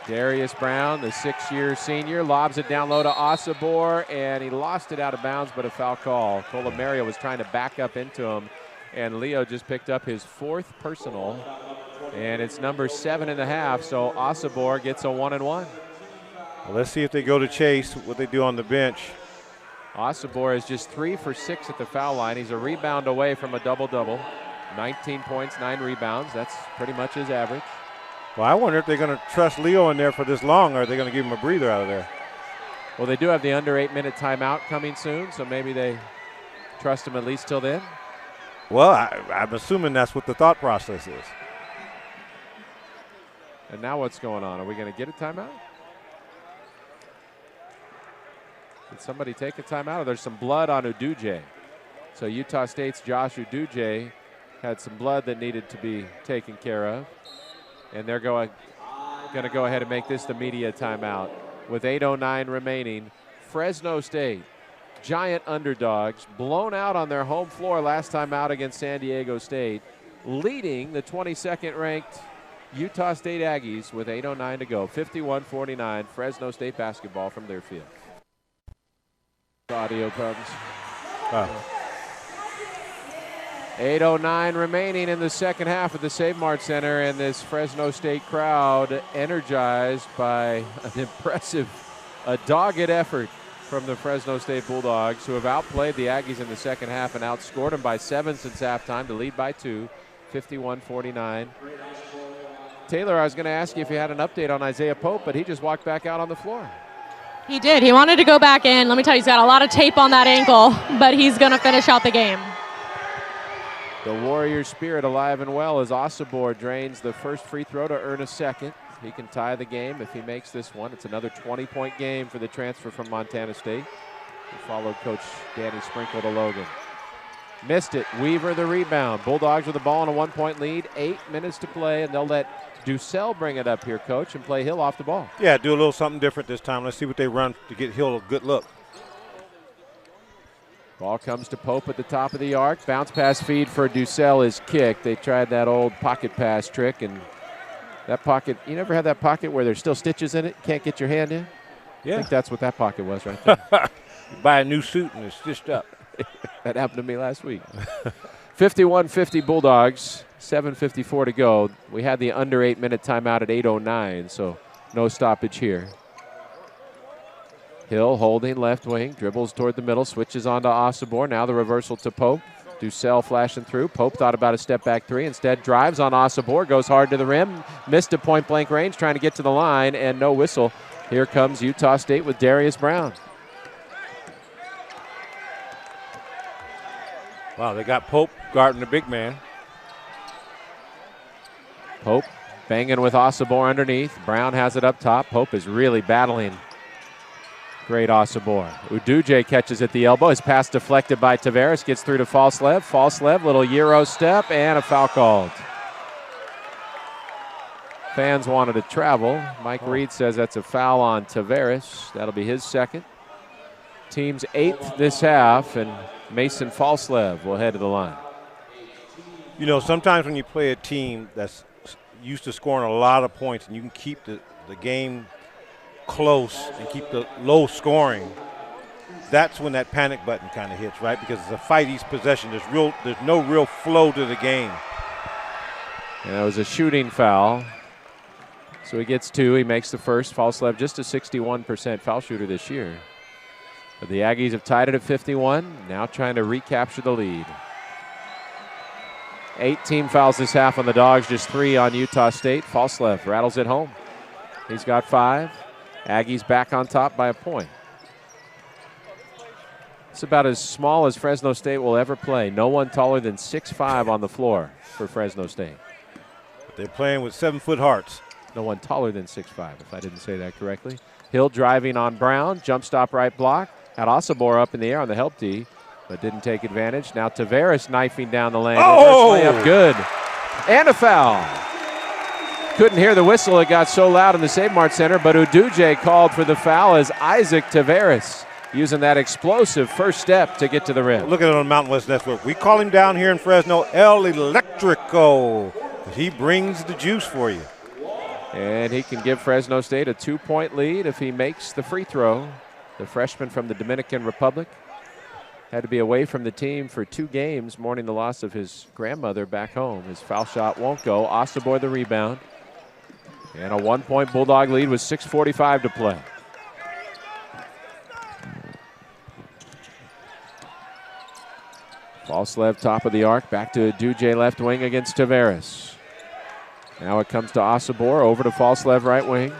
Darius Brown, the 6-year senior, lobs it down low to Osibor, and he lost it out of bounds, but a foul call. Colomario was trying to back up into him, and Leo just picked up his fourth personal, and it's number 7.5, so Osibor gets a 1-1. Well, let's see if they go to chase, what they do on the bench. Osibor is just 3 for 6 at the foul line. He's a rebound away from a double-double. 19 points, 9 rebounds. That's pretty much his average. Well, I wonder if they're going to trust Leo in there for this long, or are they going to give him a breather out of there? Well, they do have the under 8-minute timeout coming soon, so maybe they trust him at least till then. Well, I'm assuming that's what the thought process is. And now what's going on? Are we going to get a timeout? Did somebody take a timeout? Or there's some blood on Uduje. So Utah State's Josh Uduje had some blood that needed to be taken care of. And they're going to go ahead and make this the media timeout. With 8:09 remaining, Fresno State, giant underdogs, blown out on their home floor last time out against San Diego State, leading the 22nd ranked Utah State Aggies with 8:09 to go. 51-49, Fresno State basketball from their field. Audio comes. 8:09 remaining in the second half of the Save Mart Center, and this Fresno State crowd energized by an impressive, dogged effort from the Fresno State Bulldogs, who have outplayed the Aggies in the second half and outscored them by 7 since halftime to lead by 2, 51-49. Taylor, I was going to ask you if you had an update on Isaiah Pope, but he just walked back out on the floor. He did. He wanted to go back in. Let me tell you, he's got a lot of tape on that ankle, but he's going to finish out the game. The Warrior spirit alive and well as Osibor drains the first free throw to earn a second. He can tie the game if he makes this one. It's another 20-point game for the transfer from Montana State, who followed Coach Danny Sprinkle to Logan. Missed it. Weaver the rebound. Bulldogs with the ball in a 1-point lead. 8 minutes to play, and they'll let Ducell bring it up here, Coach, and play Hill off the ball. Yeah, do a little something different this time. Let's see what they run to get Hill a good look. Ball comes to Pope at the top of the arc. Bounce pass feed for Ducell is kicked. They tried that old pocket pass trick, and that pocket, you never had that pocket where there's still stitches in it? Can't get your hand in? Yeah. I think that's what that pocket was right there. You buy a new suit and it's stitched up. That happened to me last week. 51-50 Bulldogs. 7:54 to go. We had the under 8-minute timeout at 8:09, so no stoppage here. Hill holding left wing, dribbles toward the middle, switches on to Osobor. Now the reversal to Pope. Ducell flashing through. Pope thought about a step back three. Instead drives on Osobor, goes hard to the rim. Missed at point blank range, trying to get to the line, and no whistle. Here comes Utah State with Darius Brown. Wow, they got Pope guarding the big man. Pope banging with Osobor underneath. Brown has it up top. Pope is really battling. Great Osobor. Uduje catches at the elbow. His pass deflected by Tavares. Gets through to Falslev. Falslev, little Euro step, and a foul called. Fans wanted to travel. Mike Reed says that's a foul on Tavares. That'll be his second. Team's 8th this half, and Mason Falslev will head to the line. You know, sometimes when you play a team that's used to scoring a lot of points and you can keep the game close and keep the low scoring, that's when that panic button kind of hits, right? Because it's a fight each possession. There's no real flow to the game. And that was a shooting foul. So he gets 2. He makes the first. Falslev just a 61% foul shooter this year. But the Aggies have tied it at 51, now trying to recapture the lead. 8 team fouls this half on the Dogs, just 3 on Utah State. Falslev rattles it home. He's got 5. Aggies back on top by a point. It's about as small as Fresno State will ever play. No one taller than 6'5" on the floor for Fresno State. They're playing with 7-foot hearts. No one taller than 6'5", if I didn't say that correctly. Hill driving on Brown, jump stop right block. Had Osobor up in the air on the help D, but didn't take advantage. Now Tavares knifing down the lane. Oh! Reverse layup, good. And a foul. Couldn't hear the whistle. It got so loud in the Save Mart Center, but Uduje called for the foul as Isaac Tavares using that explosive first step to get to the rim. Look at it on Mountain West Network. We call him down here in Fresno El Electrico. He brings the juice for you. And he can give Fresno State a 2-point lead if he makes the free throw. The freshman from the Dominican Republic had to be away from the team for 2 games, mourning the loss of his grandmother back home. His foul shot won't go. Osobor the rebound. And a 1-point Bulldog lead with 6:45 to play. Falslev top of the arc, back to Uduje left wing against Tavares. Now it comes to Osobor, over to Falslev right wing.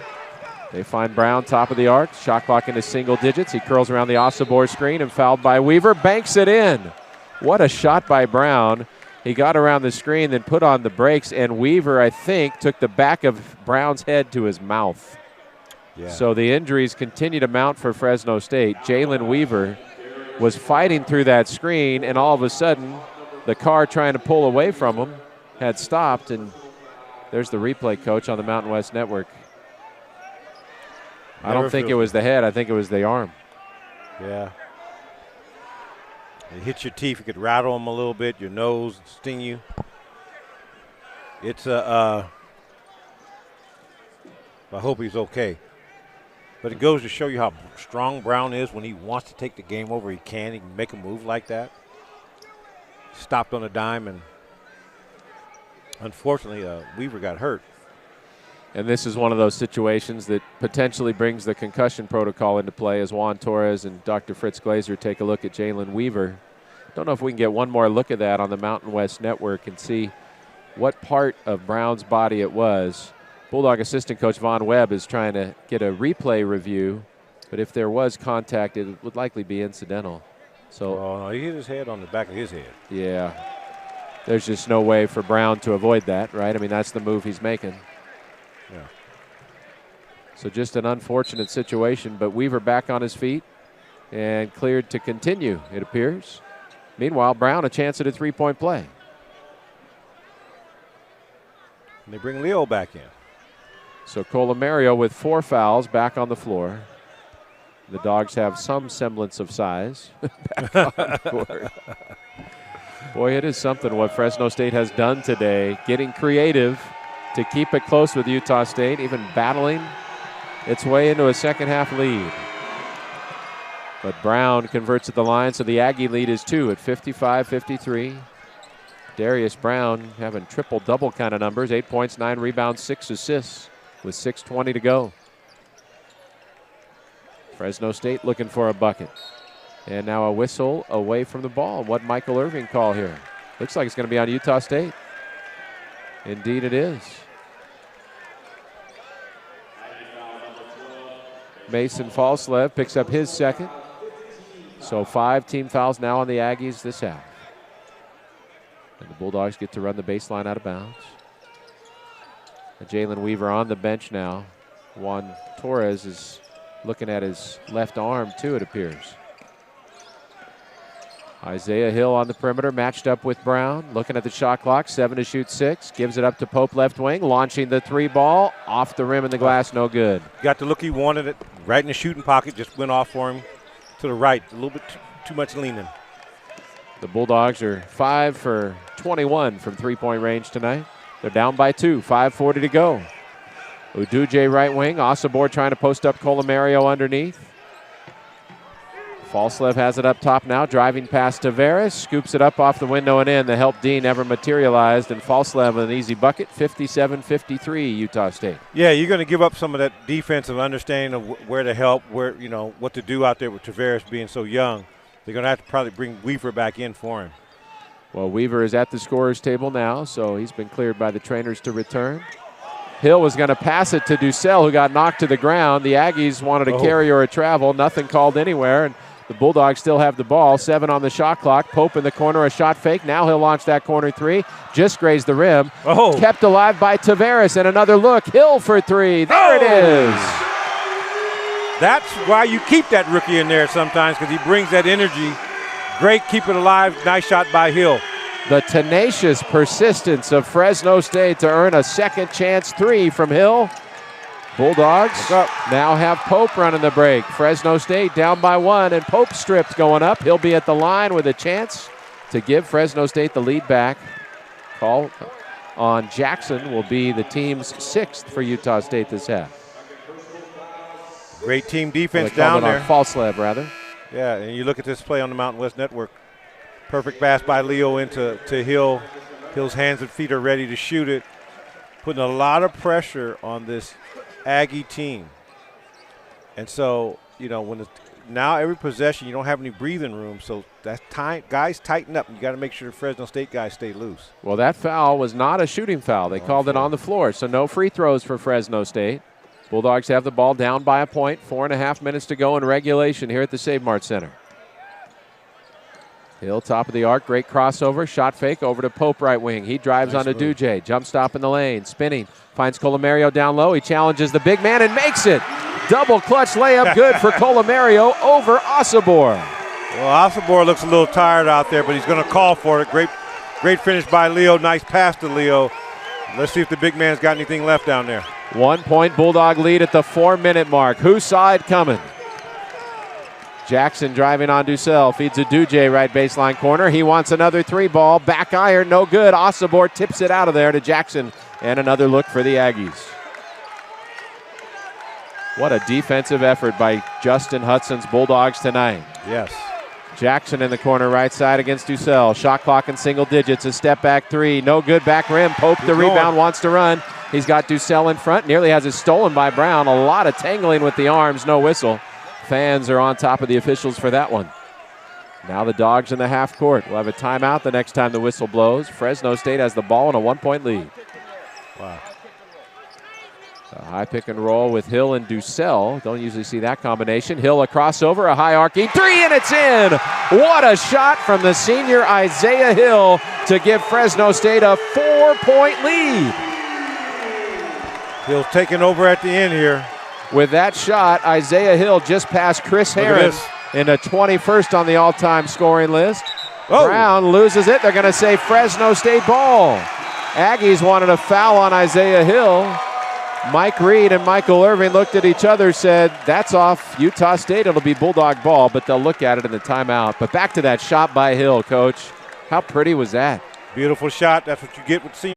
They find Brown top of the arc, shot clock into single digits. He curls around the Osobor screen and fouled by Weaver, banks it in. What a shot by Brown. He got around the screen, then put on the brakes, and Weaver, I think, took the back of Brown's head to his mouth. Yeah. So the injuries continue to mount for Fresno State. Jalen Weaver was fighting through that screen, and all of a sudden, the car trying to pull away from him had stopped, and there's the replay coach on the Mountain West Network. I don't think it was the head. I think it was the arm. Yeah. It hits your teeth. It could rattle them a little bit. Your nose, sting you. It's I hope he's okay. But it goes to show you how strong Brown is. When he wants to take the game over, he can make a move like that. Stopped on a dime, and unfortunately, Weaver got hurt. And this is one of those situations that potentially brings the concussion protocol into play as Juan Torres and Dr. Fritz Glazer take a look at Jalen Weaver. Don't know if we can get one more look at that on the Mountain West Network and see what part of Brown's body it was. Bulldog assistant coach Von Webb is trying to get a replay review, but if there was contact, it would likely be incidental. So, no, he hit his head on the back of his head. Yeah. There's just no way for Brown to avoid that, right? I mean, that's the move he's making. Yeah. So just an unfortunate situation, but Weaver back on his feet and cleared to continue, it appears. Meanwhile, Brown a chance at a 3-point play. And they bring Leo back in. So Colomario with 4 fouls back on the floor. The Dogs have some semblance of size back on the court. Boy, it is something what Fresno State has done today, getting creative to keep it close with Utah State, even battling its way into a second-half lead. But Brown converts at the line, so the Aggie lead is 2 at 55-53. Darius Brown having triple-double kind of numbers, 8 points, 9 rebounds, 6 assists with 6:20 to go. Fresno State looking for a bucket. And now a whistle away from the ball. What Michael Irving call here? Looks like it's going to be on Utah State. Indeed it is. Mason Falslev picks up his second. So 5 team fouls now on the Aggies this half. And the Bulldogs get to run the baseline out of bounds. Jalen Weaver on the bench now. Juan Torres is looking at his left arm too, it appears. Isaiah Hill on the perimeter, matched up with Brown. Looking at the shot clock, 7 to shoot 6. Gives it up to Pope left wing, launching the 3 ball. Off the rim in the glass, no good. Got the look he wanted it, right in the shooting pocket, just went off for him to the right. A little bit too much leaning. The Bulldogs are 5 for 21 from three-point range tonight. They're down by 2, 5:40 to go. Uduje right wing, Osabor trying to post up Colomario underneath. Falslev has it up top now, driving past Tavares, scoops it up off the window and in. The help D never materialized, and Falslev with an easy bucket, 57-53 Utah State. Yeah, you're going to give up some of that defensive understanding of where to help, where what to do out there with Tavares being so young. They're going to have to probably bring Weaver back in for him. Well, Weaver is at the scorer's table now, so he's been cleared by the trainers to return. Hill was going to pass it to Ducell, who got knocked to the ground. The Aggies wanted a carry or a travel, nothing called anywhere, and the Bulldogs still have the ball. 7 on the shot clock. Pope in the corner, a shot fake. Now he'll launch that corner 3. Just grazed the rim. Kept alive by Tavares, and another look. Hill for 3. There it is. That's why you keep that rookie in there sometimes, because he brings that energy. Great, keep it alive. Nice shot by Hill. The tenacious persistence of Fresno State to earn a second chance 3 from Hill. Bulldogs now have Pope running the break. Fresno State down by 1, and Pope stripped going up. He'll be at the line with a chance to give Fresno State the lead back. Call on Jackson will be the team's 6th for Utah State this half. Great team defense down there. Falslev, rather. Yeah, and you look at this play on the Mountain West Network. Perfect pass by Leo into Hill. Hill's hands and feet are ready to shoot it. Putting a lot of pressure on this Aggie team. And so, when now every possession, you don't have any breathing room, so that's time. Guys tighten up. You got to make sure the Fresno State guys stay loose. Well, that foul was not a shooting foul. They called it on the floor, so no free throws for Fresno State. Bulldogs have the ball down by a point. 4.5 minutes to go in regulation here at the Save Mart Center. Hill, top of the arc, great crossover, shot fake over to Pope right wing. He drives onto Duje, jump stop in the lane, spinning, finds Colomario down low. He challenges the big man and makes it. Double clutch layup, good for Colomario over Osabor. Well, Osabor looks a little tired out there, but he's going to call for it. Great finish by Leo. Nice pass to Leo. Let's see if the big man's got anything left down there. 1 point Bulldog lead at the 4-minute mark. Who saw it coming? Jackson driving on Ducell, feeds a Duje right baseline corner. He wants another 3 ball, back iron, no good. Osabor tips it out of there to Jackson, and another look for the Aggies. What a defensive effort by Justin Hudson's Bulldogs tonight. Yes. Jackson in the corner right side against Ducell. Shot clock in single digits, a step back 3, no good, back rim. Pope the rebound, wants to run. He's got Ducell in front, nearly has it stolen by Brown. A lot of tangling with the arms, no whistle. Fans are on top of the officials for that one. Now the Dogs in the half court. We'll have a timeout the next time the whistle blows. Fresno State has the ball and a 1-point lead. Wow. A high pick and roll with Hill and Ducell. Don't usually see that combination. Hill a crossover, a high arcing 3, and it's in. What a shot from the senior Isaiah Hill to give Fresno State a 4-point lead. Hill's taking over at the end here. With that shot, Isaiah Hill just passed Chris Herron in the 21st on the all-time scoring list. Brown loses it. They're going to say Fresno State ball. Aggies wanted a foul on Isaiah Hill. Mike Reed and Michael Irving looked at each other, said, that's off Utah State. It'll be Bulldog ball, but they'll look at it in the timeout. But back to that shot by Hill, Coach. How pretty was that? Beautiful shot. That's what you get with senior.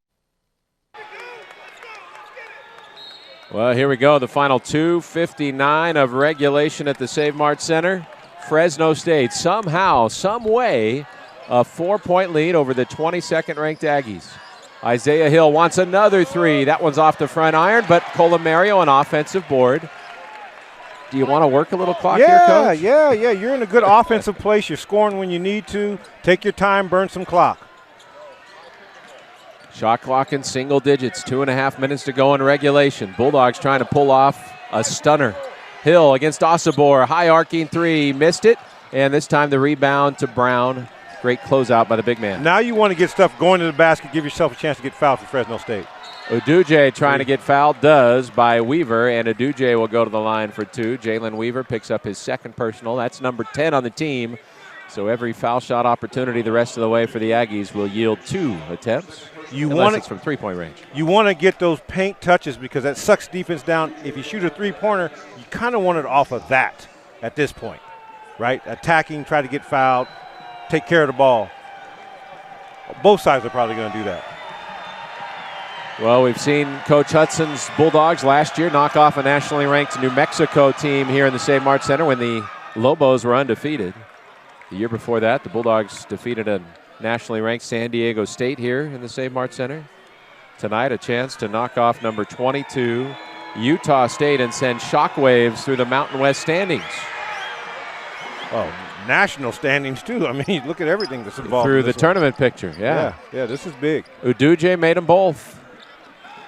Well, here we go. The final 2:59 of regulation at the Save Mart Center. Fresno State somehow, some way, A 4-point lead over the 22nd ranked Aggies. Isaiah Hill wants another three. That one's off the front iron, but Colomario an offensive board. Do you want to work a little clock here, Coach? Yeah. You're in a good offensive place. You're scoring when you need to. Take your time, burn some clock. Shot clock in single digits. 2.5 minutes to go in regulation. Bulldogs trying to pull off a stunner. Hill against Osobor. High arcing three. Missed it. And this time the rebound to Brown. Great closeout by the big man. Now you want to get stuff going to the basket. Give yourself a chance to get fouled for Fresno State. Uduje trying to get fouled, does, by Weaver, and Uduje will go to the line for two. Jalen Weaver picks up his second personal. That's number 10 on the team. So every foul shot opportunity the rest of the way for the Aggies will yield 2 attempts. Unless it's from three-point range. You want to get those paint touches because that sucks defense down. If you shoot a three-pointer, you kind of want it off of that at this point, right? Attacking, try to get fouled, take care of the ball. Both sides are probably going to do that. Well, we've seen Coach Hudson's Bulldogs last year knock off a nationally ranked New Mexico team here in the Save Mart Center when the Lobos were undefeated. The year before that, the Bulldogs defeated a nationally ranked San Diego State here in the Save Mart Center. Tonight, a chance to knock off number 22, Utah State, and send shockwaves through the Mountain West standings. Oh, national standings, too. I mean, look at everything that's involved. Through the tournament picture, yeah, this is big. Uduje made them both.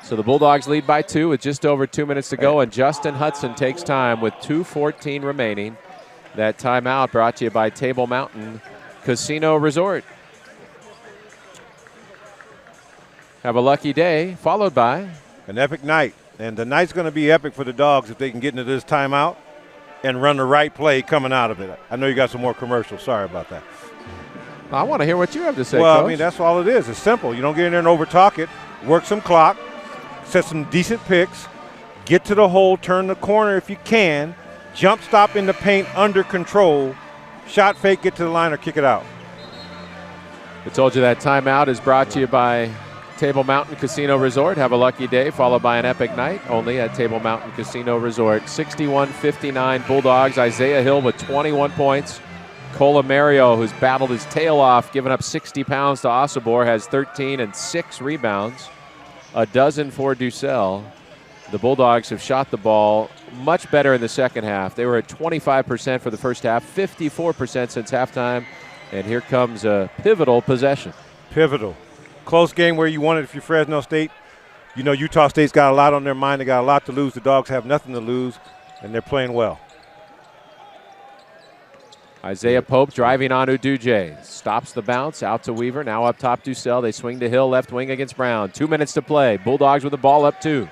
So the Bulldogs lead by 2 with just over 2 minutes to go, and Justin Hudson takes time with 2:14 remaining. That timeout brought to you by Table Mountain Casino Resort. Have a lucky day, followed by an epic night. And the night's going to be epic for the Dogs if they can get into this timeout and run the right play coming out of it. I know you got some more commercials. Sorry about that. I want to hear what you have to say, Well, Coach. I mean, that's all it is. It's simple. You don't get in there and overtalk it. Work some clock. Set some decent picks. Get to the hole. Turn the corner if you can. Jump stop in the paint under control. Shot fake, get to the line or kick it out. I told you that timeout is brought to you by Table Mountain Casino Resort. Have a lucky day, followed by an epic night, only at Table Mountain Casino Resort. 61-59 Bulldogs. Isaiah Hill with 21 points. Colomario, who's battled his tail off, giving up 60 pounds to Osobor, has 13 and 6 rebounds. A dozen for Ducell. The Bulldogs have shot the ball much better in the second half. They were at 25% for the first half, 54% since halftime. And here comes a pivotal possession. Pivotal. Close game where you want it if you're Fresno State. You know Utah State's got a lot on their mind. They got a lot to lose. The Dogs have nothing to lose, and they're playing well. Isaiah Pope driving on Uduje. Stops the bounce, out to Weaver. Now up top Ducell. They swing to Hill, left wing against Brown. 2 minutes to play. Bulldogs with the ball up 2.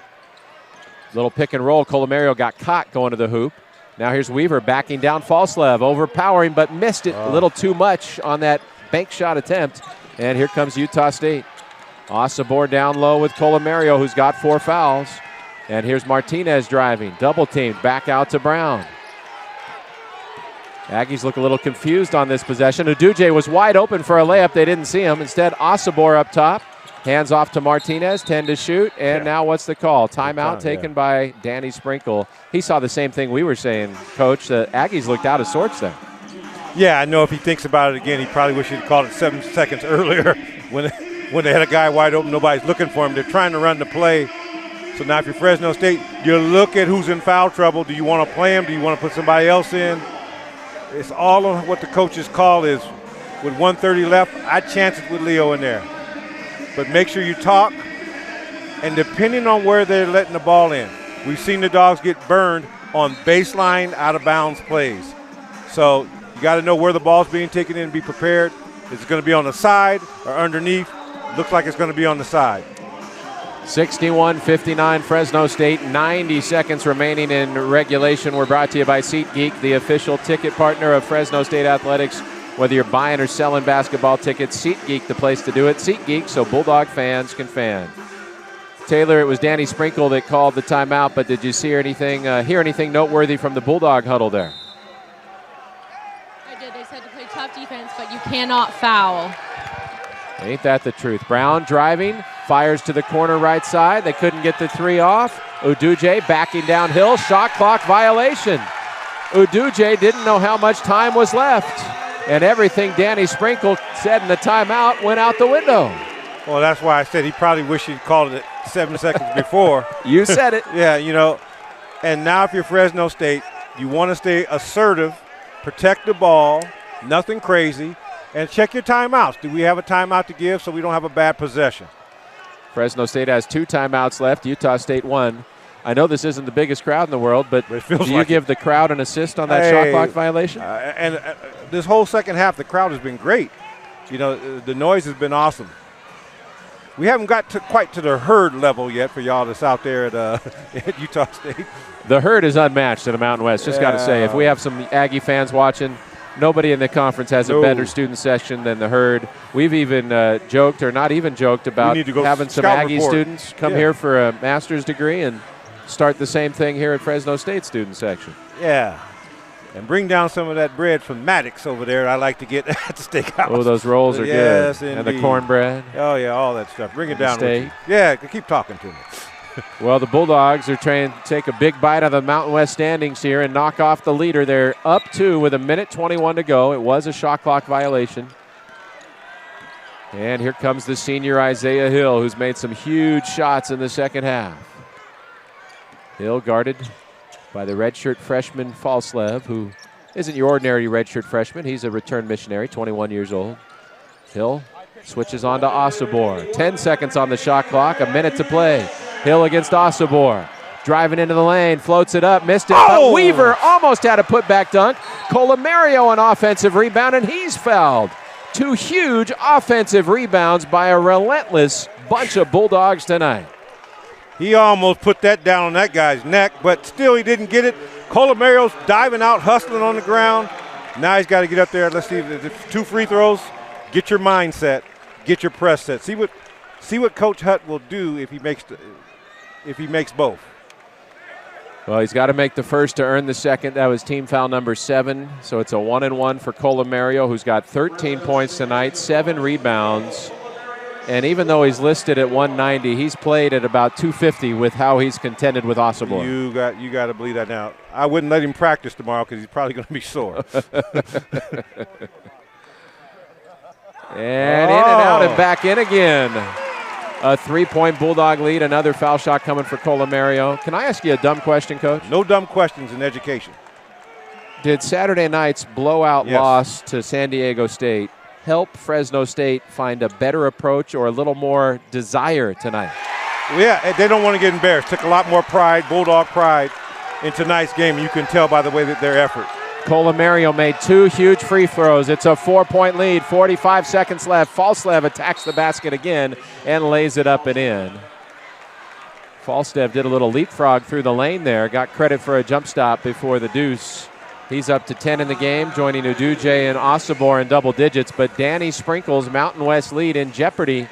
Little pick and roll. Colomario got caught going to the hoop. Now here's Weaver backing down Falslev, overpowering, but missed it a little too much on that bank shot attempt. And here comes Utah State. Osobor down low with Colomario, who's got 4 fouls. And here's Martinez driving. Double teamed, back out to Brown. Aggies look a little confused on this possession. Uduje was wide open for a layup. They didn't see him. Instead, Osobor up top. Hands off to Martinez, 10 to shoot. And now what's the call? Timeout taken by Danny Sprinkle. He saw the same thing we were saying, Coach. The Aggies looked out of sorts there. Yeah, I know if he thinks about it again, he probably wish he'd called it 7 seconds earlier when they had a guy wide open, nobody's looking for him. They're trying to run the play. So now if you're Fresno State, you look at who's in foul trouble. Do you want to play him? Do you want to put somebody else in? It's all on what the coach's call is. With 1:30 left, I'd chance it with Leo in there. But make sure you talk, and depending on where they're letting the ball in, we've seen the Dogs get burned on baseline, out-of-bounds plays. So you got to know where the ball's being taken in and be prepared. Is it going to be on the side or underneath? Looks like it's going to be on the side. 61-59 Fresno State, 90 seconds remaining in regulation. We're brought to you by SeatGeek, the official ticket partner of Fresno State Athletics. Whether you're buying or selling basketball tickets, SeatGeek, the place to do it. SeatGeek, so Bulldog fans can fan. Taylor, it was Danny Sprinkle that called the timeout, but did you see anything, hear anything noteworthy from the Bulldog huddle there? I did. They said to play tough defense, but you cannot foul. Ain't that the truth? Brown driving, fires to the corner right side. They couldn't get the 3 off. Uduje backing downhill, shot clock violation. Uduje didn't know how much time was left. And everything Danny Sprinkle said in the timeout went out the window. Well, that's why I said he probably wished he'd called it 7 seconds before. You said it. Yeah, you know. And now if you're Fresno State, you want to stay assertive, protect the ball, nothing crazy, and check your timeouts. Do we have a timeout to give so we don't have a bad possession? Fresno State has 2 timeouts left. Utah State 1. I know this isn't the biggest crowd in the world, but it feels do you like give the crowd an assist on that shot clock violation? And this whole second half, the crowd has been great. You know, the noise has been awesome. We haven't got quite to the herd level yet for y'all that's out there at Utah State. The herd is unmatched in the Mountain West. Just got to say, if we have some Aggie fans watching, nobody in the conference has a better student section than the herd. We've even joked, or not even joked, about having some Aggie students come here for a master's degree and start the same thing here at Fresno State student section. Yeah. And bring down some of that bread from Maddox over there. I like to get at the steakhouse. Oh, those rolls are yes, good. Indeed. And the cornbread. Oh, yeah, all that stuff. Bring it down. Steak. Yeah, keep talking to me. Well, the Bulldogs are trying to take a big bite out of the Mountain West standings here and knock off the leader. They're up 2 with 1:21 to go. It was a shot clock violation. And here comes the senior Isaiah Hill, who's made some huge shots in the second half. Hill guarded by the redshirt freshman Falslev, who isn't your ordinary redshirt freshman. He's a return missionary, 21 years old. Hill switches on to Osobor. 10 seconds on the shot clock, a minute to play. Hill against Osobor. Driving into the lane, floats it up, missed it. But Weaver almost had a putback dunk. Colomario an offensive rebound, and he's fouled. 2 huge offensive rebounds by a relentless bunch of Bulldogs tonight. He almost put that down on that guy's neck, but still he didn't get it. Colomario's diving out, hustling on the ground. Now he's got to get up there. Let's see if it's 2 free throws. Get your mindset. Get your press set. See what Coach Hutt will do if he makes both. Well, he's got to make the first to earn the second. That was team foul number 7. So it's a 1-and-1 for Colomario, who's got 13 points tonight, 7 rebounds. And even though he's listed at 190, he's played at about 250 with how he's contended with Osobor. You got to believe that now. I wouldn't let him practice tomorrow because he's probably going to be sore. And in and out and back in again. A 3-point Bulldog lead, another foul shot coming for Colomario. Can I ask you a dumb question, Coach? No dumb questions in education. Did Saturday night's blowout loss to San Diego State help Fresno State find a better approach or a little more desire tonight? Well, yeah, they don't want to get embarrassed. Took a lot more pride, Bulldog pride, in tonight's game. You can tell by the way that their effort. Colomario made 2 huge free throws. It's a 4-point lead, 45 seconds left. Falslev attacks the basket again and lays it up and in. Falslev did a little leapfrog through the lane there, got credit for a jump stop before the deuce. He's up to 10 in the game, joining Uduje and Osobor in double digits, but Danny Sprinkle's Mountain West lead in jeopardy.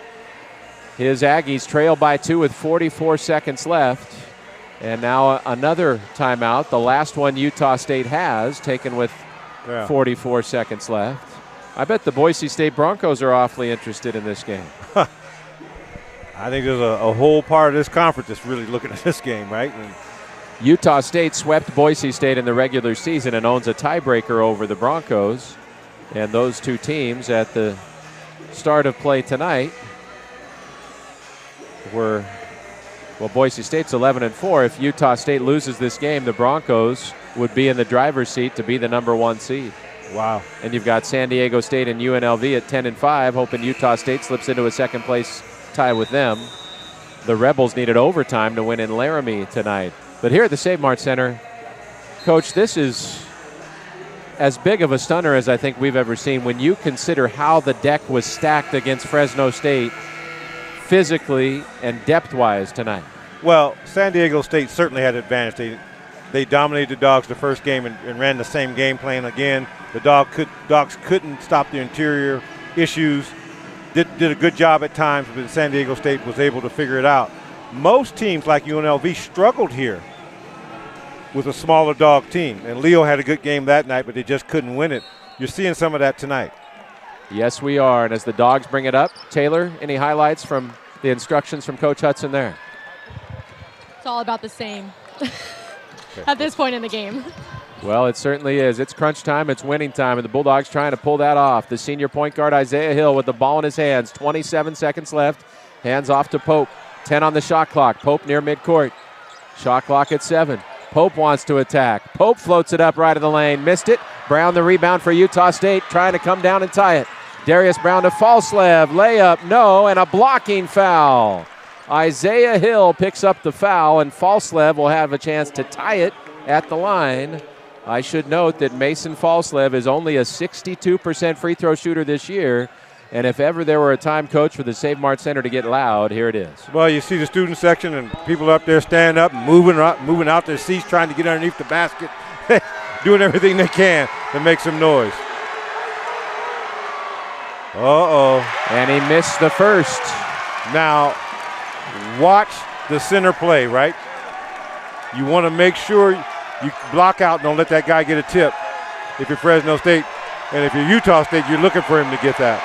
His Aggies trail by 2 with 44 seconds left. And now another timeout, the last one Utah State has, taken with 44 seconds left. I bet the Boise State Broncos are awfully interested in this game. I think there's a whole part of this conference that's really looking at this game, right? And Utah State swept Boise State in the regular season and owns a tiebreaker over the Broncos. And those 2 teams at the start of play tonight were... Well, Boise State's 11-4. If Utah State loses this game, the Broncos would be in the driver's seat to be the number 1 seed. Wow. And you've got San Diego State and UNLV at 10-5, hoping Utah State slips into a second-place tie with them. The Rebels needed overtime to win in Laramie tonight. But here at the Save Mart Center, Coach, this is as big of a stunner as I think we've ever seen when you consider how the deck was stacked against Fresno State physically and depth-wise tonight. Well, San Diego State certainly had an advantage. They dominated the Dogs the first game and ran the same game plan again. The Dogs couldn't stop the interior issues. Did a good job at times, but San Diego State was able to figure it out. Most teams like UNLV struggled here with a smaller Dog team. And Leo had a good game that night, but they just couldn't win it. You're seeing some of that tonight. Yes, we are. And as the Dogs bring it up, Taylor, any highlights from the instructions from Coach Hudson there? It's all about the same at this point in the game. Well, it certainly is. It's crunch time. It's winning time, and the Bulldogs trying to pull that off. The senior point guard, Isaiah Hill, with the ball in his hands. 27 seconds left. Hands off to Pope. 10 on the shot clock. Pope near midcourt. Shot clock at 7. Pope wants to attack. Pope floats it up right of the lane. Missed it. Brown the rebound for Utah State, trying to come down and tie it. Darius Brown to Falslev. Layup, no, and a blocking foul. Isaiah Hill picks up the foul, and Falslev will have a chance to tie it at the line. I should note that Mason Falslev is only a 62% free throw shooter this year, and if ever there were a time, Coach, for the Save Mart Center to get loud, here it is. Well, you see the student section and people up there stand up, moving out their seats, trying to get underneath the basket, doing everything they can to make some noise. Uh-oh. And he missed the first. Now, watch the center play, right? You want to make sure you block out and don't let that guy get a tip if you're Fresno State. And if you're Utah State, you're looking for him to get that.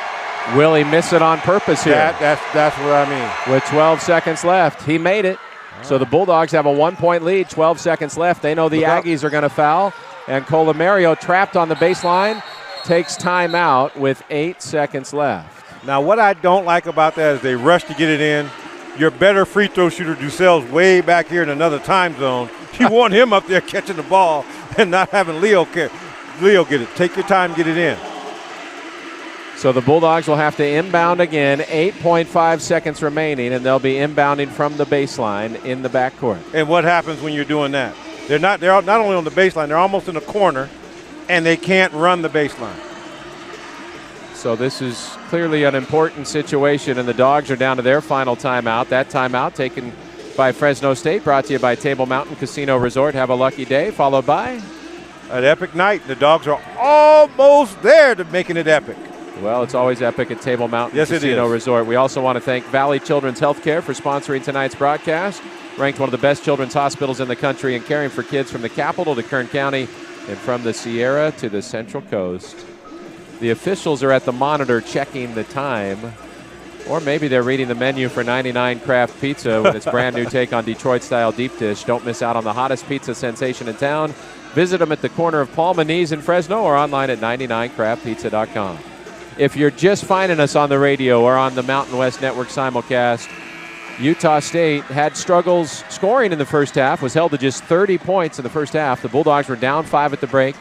Will he miss it on purpose here? That's what I mean. With 12 seconds left, he made it. So the Bulldogs have a 1-point lead, 12 seconds left. They know the Aggies are going to foul. And Colomario, trapped on the baseline, takes time out with 8 seconds left. Now, what I don't like about that is they rush to get it in. Your better free throw shooter, Ducel's way back here in another time zone. You want him up there catching the ball and not having Leo get it. Take your time, get it in. So the Bulldogs will have to inbound again, 8.5 seconds remaining, and they'll be inbounding from the baseline in the backcourt. And what happens when you're doing that? They're not only on the baseline, they're almost in a corner, and they can't run the baseline. So this is clearly an important situation, and the Dogs are down to their final timeout. That timeout taken by Fresno State, brought to you by Table Mountain Casino Resort. Have a lucky day, followed by an epic night. The Dogs are almost there to making it epic. Well, it's always epic at Table Mountain Casino Resort. We also want to thank Valley Children's Healthcare for sponsoring tonight's broadcast. Ranked one of the best children's hospitals in the country and caring for kids from the capital to Kern County and from the Sierra to the Central Coast. The officials are at the monitor checking the time, or maybe they're reading the menu for 99 Craft Pizza with its brand new take on Detroit-style deep dish. Don't miss out on the hottest pizza sensation in town. Visit them at the corner of Palm and Knees in Fresno or online at 99craftpizza.com. If you're just finding us on the radio or on the Mountain West Network simulcast, Utah State had struggles scoring in the first half, was held to just 30 points in the first half. The Bulldogs were down 5 at the break,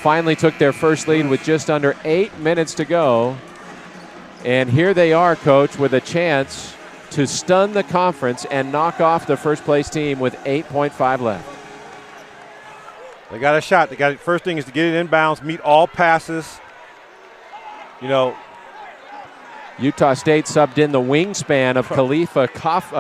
finally took their first lead with just under 8 minutes to go. And here they are, Coach, with a chance to stun the conference and knock off the first-place team with 8.5 left. They got a shot. First thing is to get it inbounds, meet all passes. You know, Utah State subbed in the wingspan of Khalifa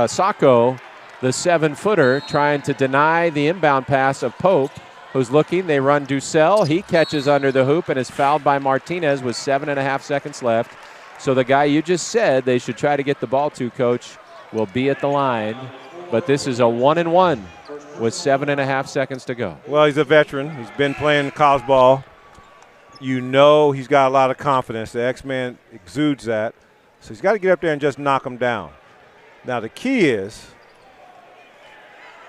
Sacco, the 7-footer, trying to deny the inbound pass of Pope, who's looking. They run Ducell. He catches under the hoop and is fouled by Martinez with 7.5 seconds left. So the guy you just said they should try to get the ball to, Coach, will be at the line. But this is a 1-and-1 with 7.5 seconds to go. Well, he's a veteran. He's been playing college ball. You know he's got a lot of confidence. The X-Man exudes that. So he's got to get up there and just knock him down. Now the key is,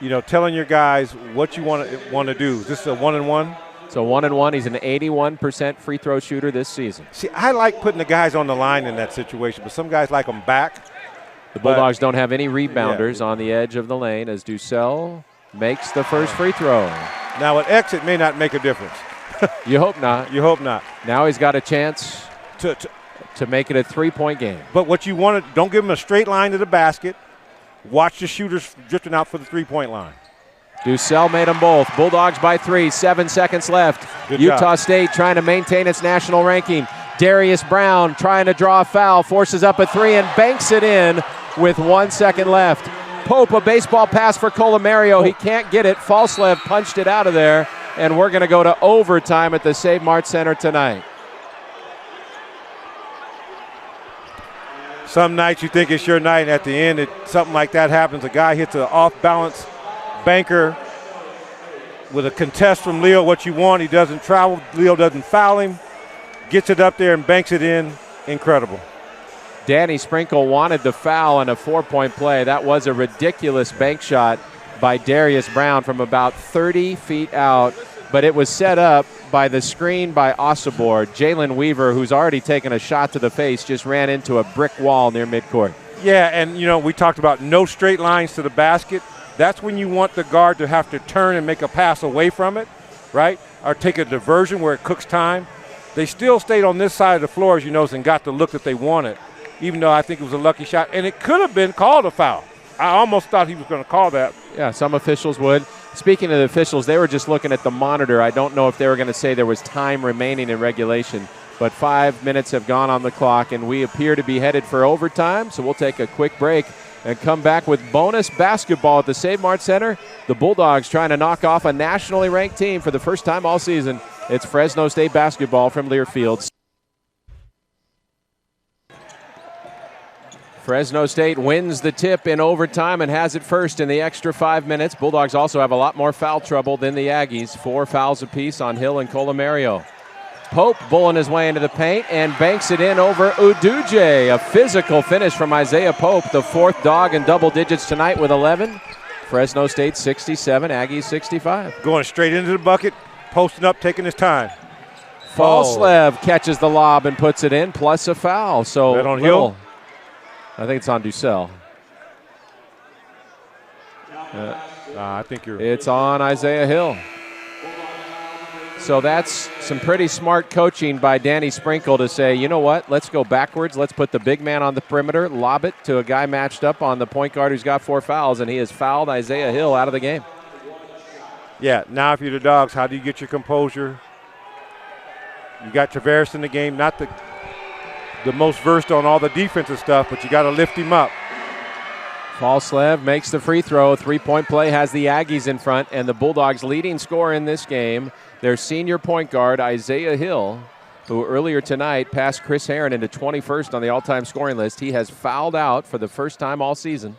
you know, telling your guys what you want to do. Is this a 1-and-1? It's a 1-and-1. He's an 81% free throw shooter this season. See, I like putting the guys on the line in that situation, but some guys like them back. The Bulldogs don't have any rebounders on the edge of the lane as Ducell makes the first free throw. Now at X, it may not make a difference. You hope not. You hope not. Now he's got a chance to make it a 3-point game. But what you want to, don't give him a straight line to the basket. Watch the shooters drifting out for the 3-point line. Ducell made them both. Bulldogs by 3, 7 seconds left. Good Utah job. State trying to maintain its national ranking. Darius Brown trying to draw a foul, forces up a 3 and banks it in with 1 second left. Pope, a baseball pass for Colomario. He can't get it. Falslev punched it out of there. And we're going to go to overtime at the Save Mart Center tonight. Some nights you think it's your night, and at the end, something like that happens. A guy hits an off-balance banker with a contest from Leo, what you want. He doesn't travel. Leo doesn't foul him. Gets it up there and banks it in. Incredible. Danny Sprinkle wanted the foul on a 4-point play. That was a ridiculous bank shot by Darius Brown from about 30 feet out. but it was set up by the screen by Osobor. Jalen Weaver, who's already taken a shot to the face, just ran into a brick wall near midcourt. Yeah, and, we talked about no straight lines to the basket. That's when you want the guard to have to turn and make a pass away from it, right? Or take a diversion where it cooks time. They still stayed on this side of the floor, as you notice, and got the look that they wanted, even though I think it was a lucky shot. And it could have been called a foul. I almost thought he was going to call that. Yeah, some officials would. Speaking of the officials, they were just looking at the monitor. I don't know if they were going to say there was time remaining in regulation, but 5 minutes have gone on the clock, and we appear to be headed for overtime, so we'll take a quick break and come back with bonus basketball at the Save Mart Center. The Bulldogs trying to knock off a nationally ranked team for the first time all season. It's Fresno State basketball from Learfield. Fresno State wins the tip in overtime and has it first in the extra 5 minutes. Bulldogs also have a lot more foul trouble than the Aggies. 4 fouls apiece on Hill and Colomario. Pope bulling his way into the paint and banks it in over Uduje. A physical finish from Isaiah Pope, the 4th dog in double digits tonight with 11. Fresno State 67, Aggies 65. Going straight into the bucket, posting up, taking his time. Falslev catches the lob and puts it in, plus a foul. So that on Hill? I think it's on Ducell. I think you're. It's on Isaiah Hill. So that's some pretty smart coaching by Danny Sprinkle to say, you know what, let's go backwards. Let's put the big man on the perimeter, lob it to a guy matched up on the point guard who's got 4 fouls, and he has fouled Isaiah Hill out of the game. Yeah, now if you're the Dogs, how do you get your composure? You got Tavares in the game, not the most versed on all the defensive stuff, but you got to lift him up. Falslev makes the free throw. 3-point play has the Aggies in front, and the Bulldogs' leading scorer in this game, their senior point guard, Isaiah Hill, who earlier tonight passed Chris Herron into 21st on the all-time scoring list. He has fouled out for the first time all season,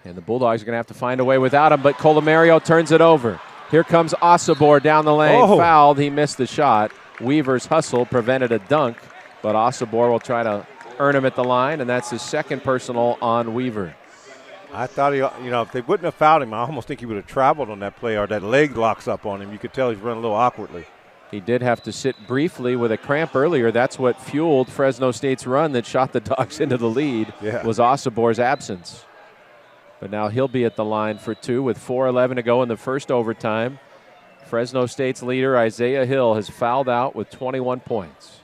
and the Bulldogs are going to have to find a way without him, but Colomario turns it over. Here comes Osobor down the lane, fouled. He missed the shot. Weaver's hustle prevented a dunk, but Osobor will try to earn him at the line, and that's his second personal on Weaver. I thought if they wouldn't have fouled him, I almost think he would have traveled on that play, or that leg locks up on him. You could tell he's running a little awkwardly. He did have to sit briefly with a cramp earlier. That's what fueled Fresno State's run that shot the Dogs into the lead, was Osobor's absence. But now he'll be at the line for 2 with 4:11 to go in the first overtime. Fresno State's leader, Isaiah Hill, has fouled out with 21 points.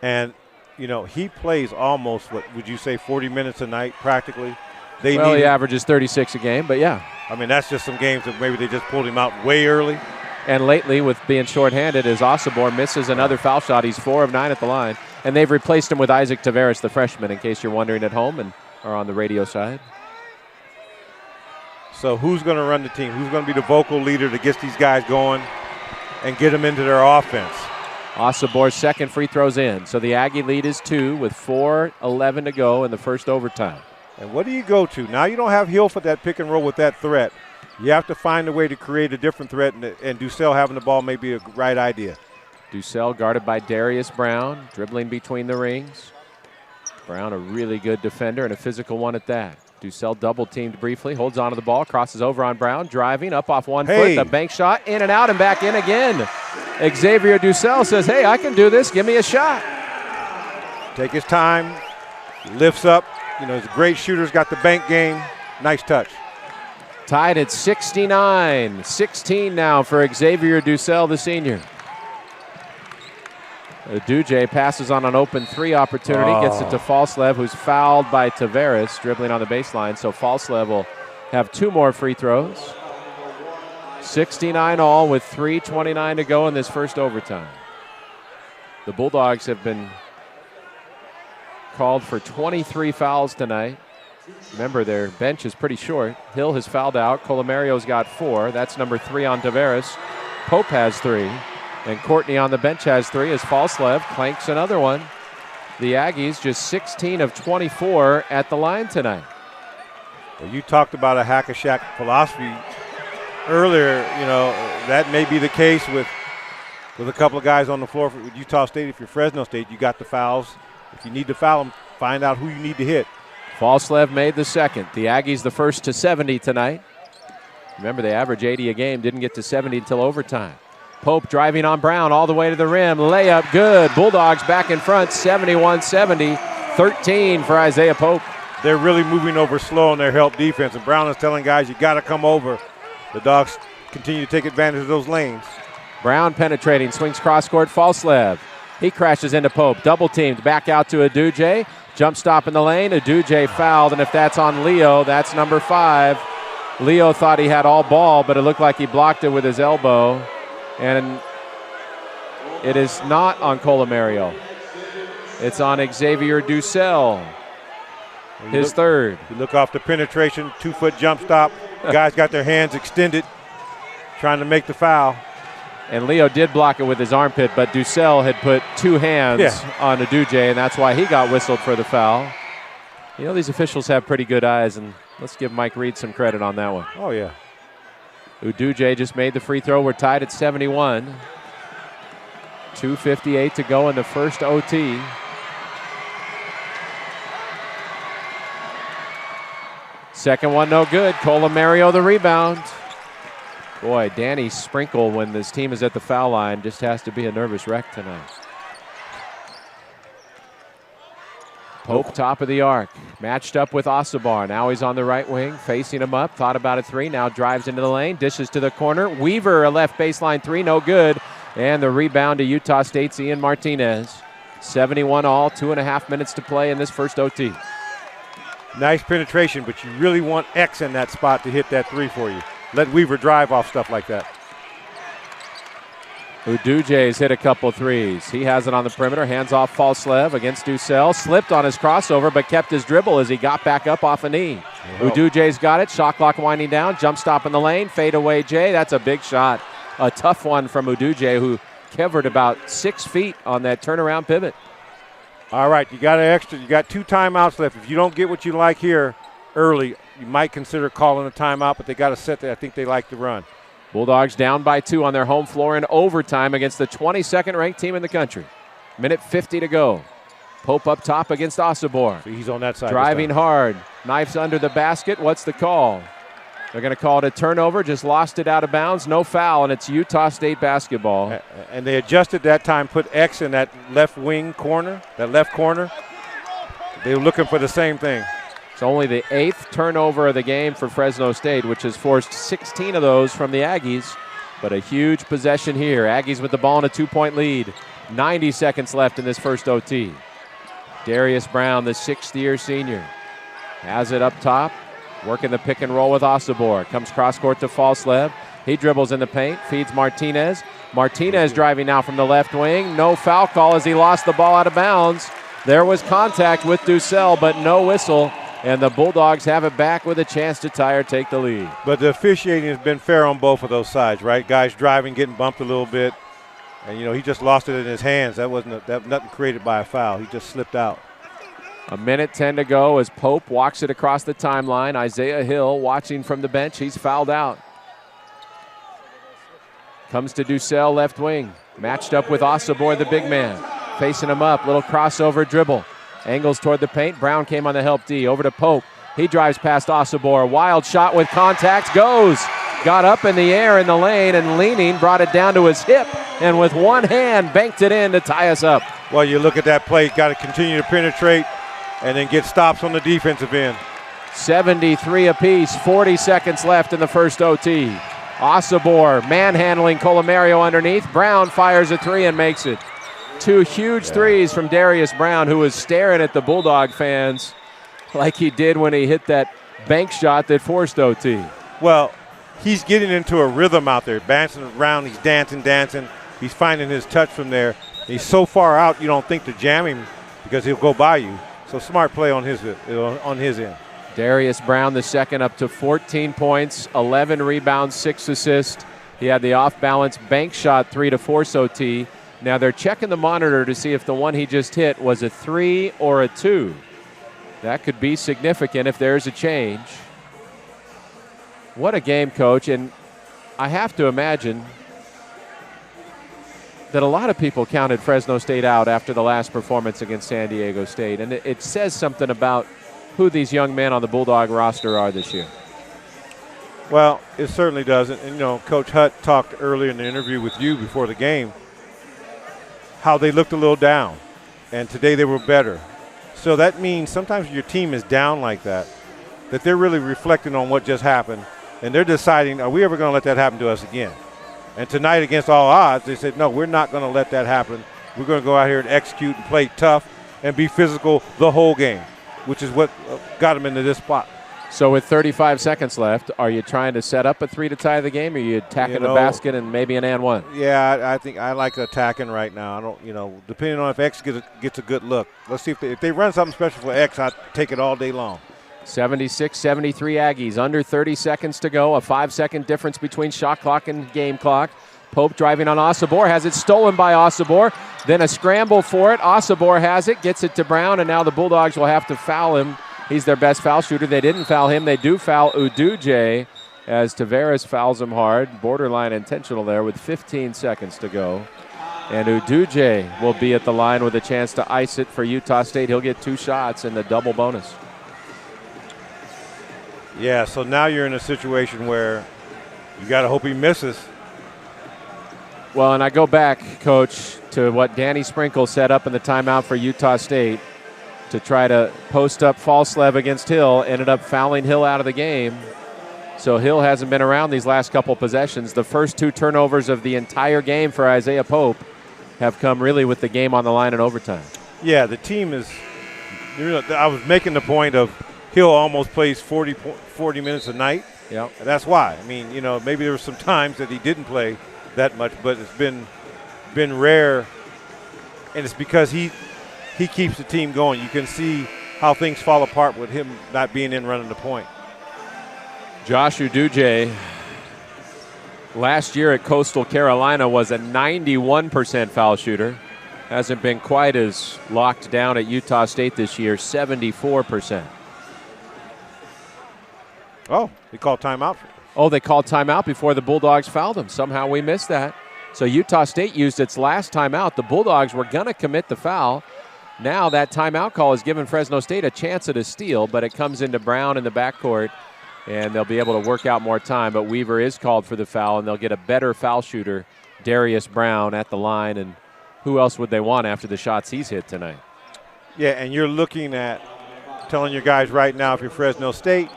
And, he plays almost, what would you say, 40 minutes a night practically? He averages 36 a game, but yeah. I mean, that's just some games that maybe they just pulled him out way early. And lately, with being shorthanded, as Osobor misses another foul shot, he's 4 of 9 at the line. And they've replaced him with Isaac Tavares, the freshman, in case you're wondering at home and or on the radio side. So who's going to run the team? Who's going to be the vocal leader that gets these guys going and get them into their offense? Osobor's second free throw's in. So the Aggie lead is 2 with 4:11 to go in the first overtime. And what do you go to? Now you don't have Hill for that pick and roll with that threat. You have to find a way to create a different threat, and Ducell having the ball may be a right idea. Ducell guarded by Darius Brown, dribbling between the rings. Brown, a really good defender and a physical one at that. Ducell double-teamed briefly, holds onto the ball, crosses over on Brown, driving up off one foot, the bank shot, in and out and back in again. Xavier Ducell says, hey, I can do this, give me a shot. Take his time, lifts up. He's a great shooter, he's got the bank game. Nice touch. Tied at 69, 16 now for Xavier Ducell, the senior. Uduje passes on an open 3 opportunity, gets it to Falslev, who's fouled by Tavares, dribbling on the baseline. So Falslev will have 2 more free throws. 69 all with 3:29 to go in this first overtime. The Bulldogs have been called for 23 fouls tonight. Remember, their bench is pretty short. Hill has fouled out. Colomario's got 4. That's number 3 on Tavares. Pope has 3. And Courtney on the bench has 3 as Falslev clanks another one. The Aggies just 16 of 24 at the line tonight. Well, you talked about a hack-a-shack philosophy earlier. That may be the case with a couple of guys on the floor for Utah State. If you're Fresno State, you got the fouls. If you need to foul them, find out who you need to hit. Falslev made the second. The Aggies the first to 70 tonight. Remember, they average 80 a game, didn't get to 70 until overtime. Pope driving on Brown all the way to the rim. Layup good. Bulldogs back in front, 71-70. 13 for Isaiah Pope. They're really moving over slow on their help defense, and Brown is telling guys, you got to come over. The Dogs continue to take advantage of those lanes. Brown penetrating, swings cross court, Falslev. He crashes into Pope, double teamed, back out to Aduje. Jump stop in the lane, Aduje fouled, and if that's on Leo, that's number 5. Leo thought he had all ball, but it looked like he blocked it with his elbow. And it is not on Colomario. It's on Xavier Ducell, his third. You look off the penetration, 2-foot jump stop. Guys got their hands extended, trying to make the foul. And Leo did block it with his armpit, but Ducell had put 2 hands on Aduje, and that's why he got whistled for the foul. You know, these officials have pretty good eyes, and let's give Mike Reed some credit on that one. Oh, yeah. Uduje just made the free throw. We're tied at 71. 2:58 to go in the first OT. Second one no good. Colomario the rebound. Boy, Danny Sprinkle, when this team is at the foul line, just has to be a nervous wreck tonight. Pope top of the arc, matched up with Osabar. Now he's on the right wing, facing him up. Thought about a 3, now drives into the lane, dishes to the corner. Weaver, a left baseline 3, no good. And the rebound to Utah State's Ian Martinez. 71 all, 2.5 minutes to play in this first OT. Nice penetration, but you really want X in that spot to hit that 3 for you. Let Weaver drive off stuff like that. Uduje's hit a couple threes. He has it on the perimeter. Hands off Falslev against Ducell. Slipped on his crossover, but kept his dribble as he got back up off a knee. Uduje's got it. Shot clock winding down. Jump stop in the lane. Fade away, Jay. That's a big shot. A tough one from Uduje, who covered about 6 feet on that turnaround pivot. All right, you got an extra. You got 2 timeouts left. If you don't get what you like here early, you might consider calling a timeout, but they got to set there. I think they like to run. Bulldogs down by 2 on their home floor in overtime against the 22nd ranked team in the country. Minute 50 to go. Pope up top against Osobor. So he's on that side. Driving hard. Knifes under the basket. What's the call? They're going to call it a turnover. Just lost it out of bounds. No foul, and it's Utah State basketball. And they adjusted that time, put X in that left wing corner, that left corner. They were looking for the same thing. It's only the 8th turnover of the game for Fresno State, which has forced 16 of those from the Aggies. But a huge possession here. Aggies with the ball in a 2-point lead. 90 seconds left in this first OT. Darius Brown, the 6th-year senior, has it up top. Working the pick and roll with Osobor. Comes cross court to Falslev. He dribbles in the paint, feeds Martinez. Martinez driving now from the left wing. No foul call as he lost the ball out of bounds. There was contact with Ducell, but no whistle. And the Bulldogs have it back with a chance to tie or take the lead. But the officiating has been fair on both of those sides, right? Guys driving, getting bumped a little bit. And, you know, he just lost it in his hands. That wasn't nothing created by a foul. He just slipped out. A minute 10 to go as Pope walks it across the timeline. Isaiah Hill watching from the bench. He's fouled out. Comes to Ducell, left wing. Matched up with Osobor, the big man. Facing him up, little crossover dribble. Angles toward the paint. Brown came on the help D. Over to Pope. He drives past Osobor. Wild shot with contact. Goes. Got up in the air in the lane and leaning. Brought it down to his hip. And with one hand, banked it in to tie us up. Well, you look at that play. Got to continue to penetrate and then get stops on the defensive end. 73 apiece. 40 seconds left in the first OT. Osobor manhandling Colomario underneath. Brown fires a 3 and makes it. 2 huge threes from Darius Brown, who was staring at the Bulldog fans like he did when he hit that bank shot that forced OT. Well, he's getting into a rhythm out there, bouncing around. He's dancing. He's finding his touch from there. He's so far out, you don't think to jam him because he'll go by you. So smart play on his end. Darius Brown, the second, up to 14 points, 11 rebounds, 6 assists. He had the off-balance bank shot 3 to force OT. Now they're checking the monitor to see if the one he just hit was a 3 or a 2. That could be significant if there's a change. What a game, Coach. And I have to imagine that a lot of people counted Fresno State out after the last performance against San Diego State. And it says something about who these young men on the Bulldog roster are this year. Well, it certainly doesn't. And, Coach Hutt talked earlier in the interview with you before the game how they looked a little down, and today they were better. So that means sometimes your team is down like that they're really reflecting on what just happened, and they're deciding, are we ever going to let that happen to us again? And tonight, against all odds, they said, no, we're not going to let that happen. We're going to go out here and execute and play tough and be physical the whole game, which is what got them into this spot. So with 35 seconds left, are you trying to set up a 3 to tie the game, or are you attacking the basket and maybe an and one? Yeah, I think I like attacking right now. I don't, depending on if X gets a good look. Let's see if they run something special for X, I'd take it all day long. 76-73 Aggies, under 30 seconds to go, a 5-second difference between shot clock and game clock. Pope driving on Osabor, has it stolen by Osabor, then a scramble for it. Osabor has it, gets it to Brown, and now the Bulldogs will have to foul him. He's their best foul shooter. They didn't foul him. They do foul Uduje as Tavares fouls him hard. Borderline intentional there with 15 seconds to go. And Uduje will be at the line with a chance to ice it for Utah State. He'll get 2 shots in the double bonus. Yeah, so now you're in a situation where you got to hope he misses. Well, and I go back, Coach, to what Danny Sprinkle set up in the timeout for Utah State to try to post up Falslev against Hill, ended up fouling Hill out of the game. So Hill hasn't been around these last couple possessions. The first 2 turnovers of the entire game for Isaiah Pope have come really with the game on the line in overtime. Yeah, the team is I was making the point of Hill almost plays 40 minutes a night. Yeah, that's why. I mean, maybe there were some times that he didn't play that much, but it's been rare, and it's because he keeps the team going. You can see how things fall apart with him not being in running the point. Josh Uduje last year at Coastal Carolina was a 91% foul shooter. Hasn't been quite as locked down at Utah State this year, 74%. Oh, they called timeout. Oh, they called timeout before the Bulldogs fouled him. Somehow we missed that. So Utah State used its last timeout. The Bulldogs were going to commit the foul. Now that timeout call has given Fresno State a chance at a steal, but it comes into Brown in the backcourt, and they'll be able to work out more time. But Weaver is called for the foul, and they'll get a better foul shooter, Darius Brown, at the line. And who else would they want after the shots he's hit tonight? Yeah, and you're looking at telling your guys right now, if you're Fresno State,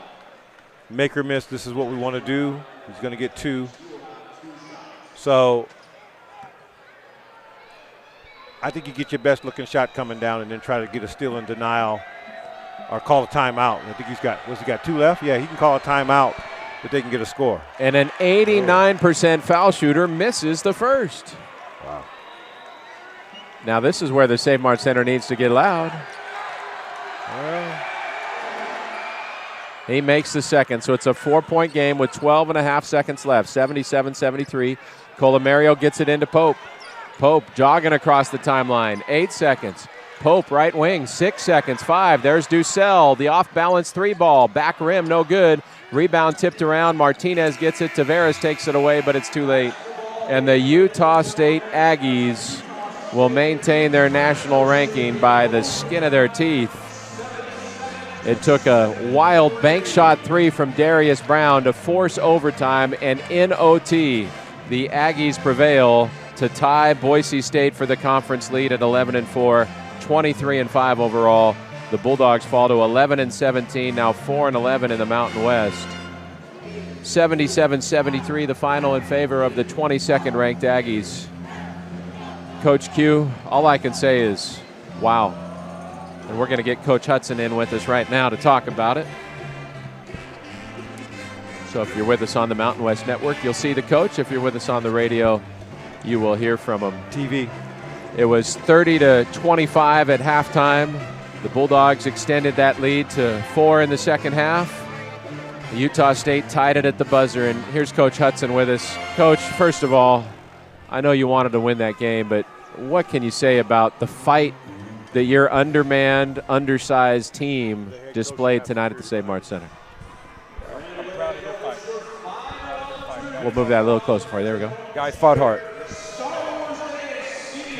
make or miss, this is what we want to do. He's going to get 2. So I think you get your best looking shot coming down and then try to get a steal in denial or call a timeout. I think he got 2 left? Yeah, he can call a timeout, but they can get a score. And an 89% foul shooter misses the first. Wow. Now this is where the Save Mart Center needs to get loud. He makes the second, so it's a 4-point game with 12.5 seconds left, 77-73. Colomario gets it into Pope. Pope jogging across the timeline, 8 seconds. Pope, right wing, 6 seconds, 5. There's Ducell, the off-balance 3-ball. Back rim, no good. Rebound tipped around. Martinez gets it. Tavares takes it away, but it's too late. And the Utah State Aggies will maintain their national ranking by the skin of their teeth. It took a wild bank shot 3 from Darius Brown to force overtime, and in OT, the Aggies prevail to tie Boise State for the conference lead at 11-4, 23-5 overall. The Bulldogs fall to 11-17, now 4-11 in the Mountain West. 77-73, the final in favor of the 22nd ranked Aggies. Coach Q, all I can say is, wow. And we're going to get Coach Hudson in with us right now to talk about it. So if you're with us on the Mountain West Network, you'll see the coach. If you're with us on the radio, you will hear from him. TV. It was 30-25 at halftime. The Bulldogs extended that lead to 4 in the second half. Utah State tied it at the buzzer, and here's Coach Hudson with us. Coach, first of all, I know you wanted to win that game, but what can you say about the fight that your undermanned, undersized team displayed tonight at the Save Mart Center? I'm proud of their fight. We'll move that a little closer for you. There we go. Guys fought hard.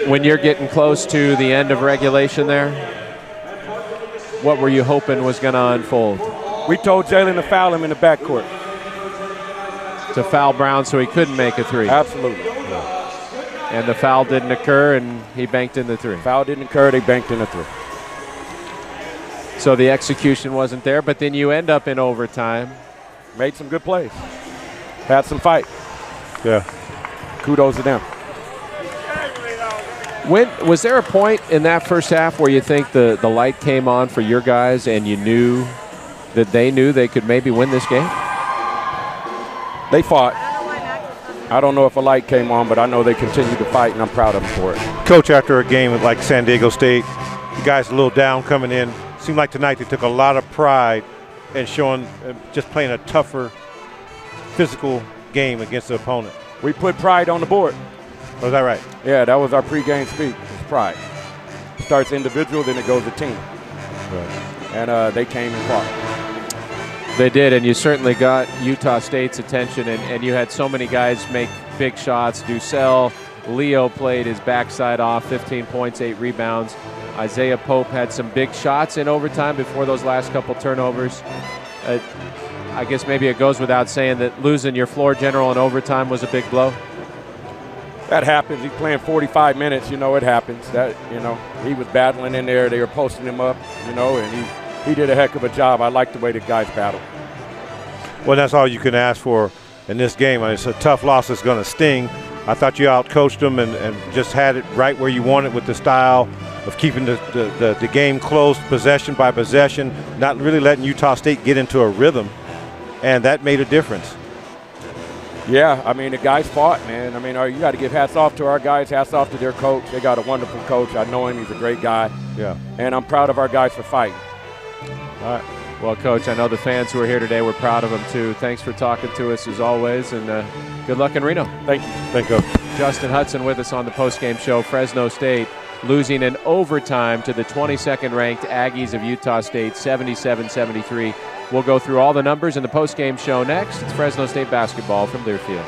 When you're getting close to the end of regulation there, what were you hoping was going to unfold? We told Jalen to foul him in the backcourt. to foul Brown so he couldn't make a three. Absolutely. And the foul didn't occur, and he banked in the three. Foul didn't occur, they banked in a three. So the execution wasn't there, but then you end up in overtime. Made some good plays. Had some fight. Yeah. Kudos to them. Was there a point in that first half where you think the light came on for your guys and you knew that they knew they could maybe win this game? They fought. I don't know if a light came on, but I know they continued to fight, and I'm proud of them for it. Coach, after a game like San Diego State, you guys a little down coming in. Seemed like tonight they took a lot of pride in showing, just playing a tougher physical game against the opponent. We put pride on the board. Was that right? Yeah, that was our pregame speak. It's pride. Starts individual, then it goes to team. Right. And they came and fought. They did, and you certainly got Utah State's attention, and you had so many guys make big shots. Ducell, Leo played his backside off, 15 points, 8 rebounds. Isaiah Pope had some big shots in overtime before those last couple turnovers. I guess maybe it goes without saying that losing your floor general in overtime was a big blow. That happens. He's playing 45 minutes. You know, it happens. That, you know, he was battling in there. They were posting him up, you know, and he did a heck of a job. I like the way the guys battled. Well, that's all you can ask for in this game. It's a tough loss that's going to sting. I thought you outcoached them and just had it right where you wanted with the style of keeping the game close, possession by possession, not really letting Utah State get into a rhythm, and that made a difference. Yeah, I mean, the guys fought, man. I mean, you got to give hats off to our guys, hats off to their coach. They got a wonderful coach. I know him. He's a great guy. Yeah. And I'm proud of our guys for fighting. All right. Well, Coach, I know the fans who are here today were proud of him, too. Thanks for talking to us, as always, and good luck in Reno. Thank you. Thank you. Justin Hudson with us on the postgame show. Fresno State losing in overtime to the 22nd-ranked Aggies of Utah State, 77-73. We'll go through all the numbers in the postgame show next. It's Fresno State basketball from Learfield.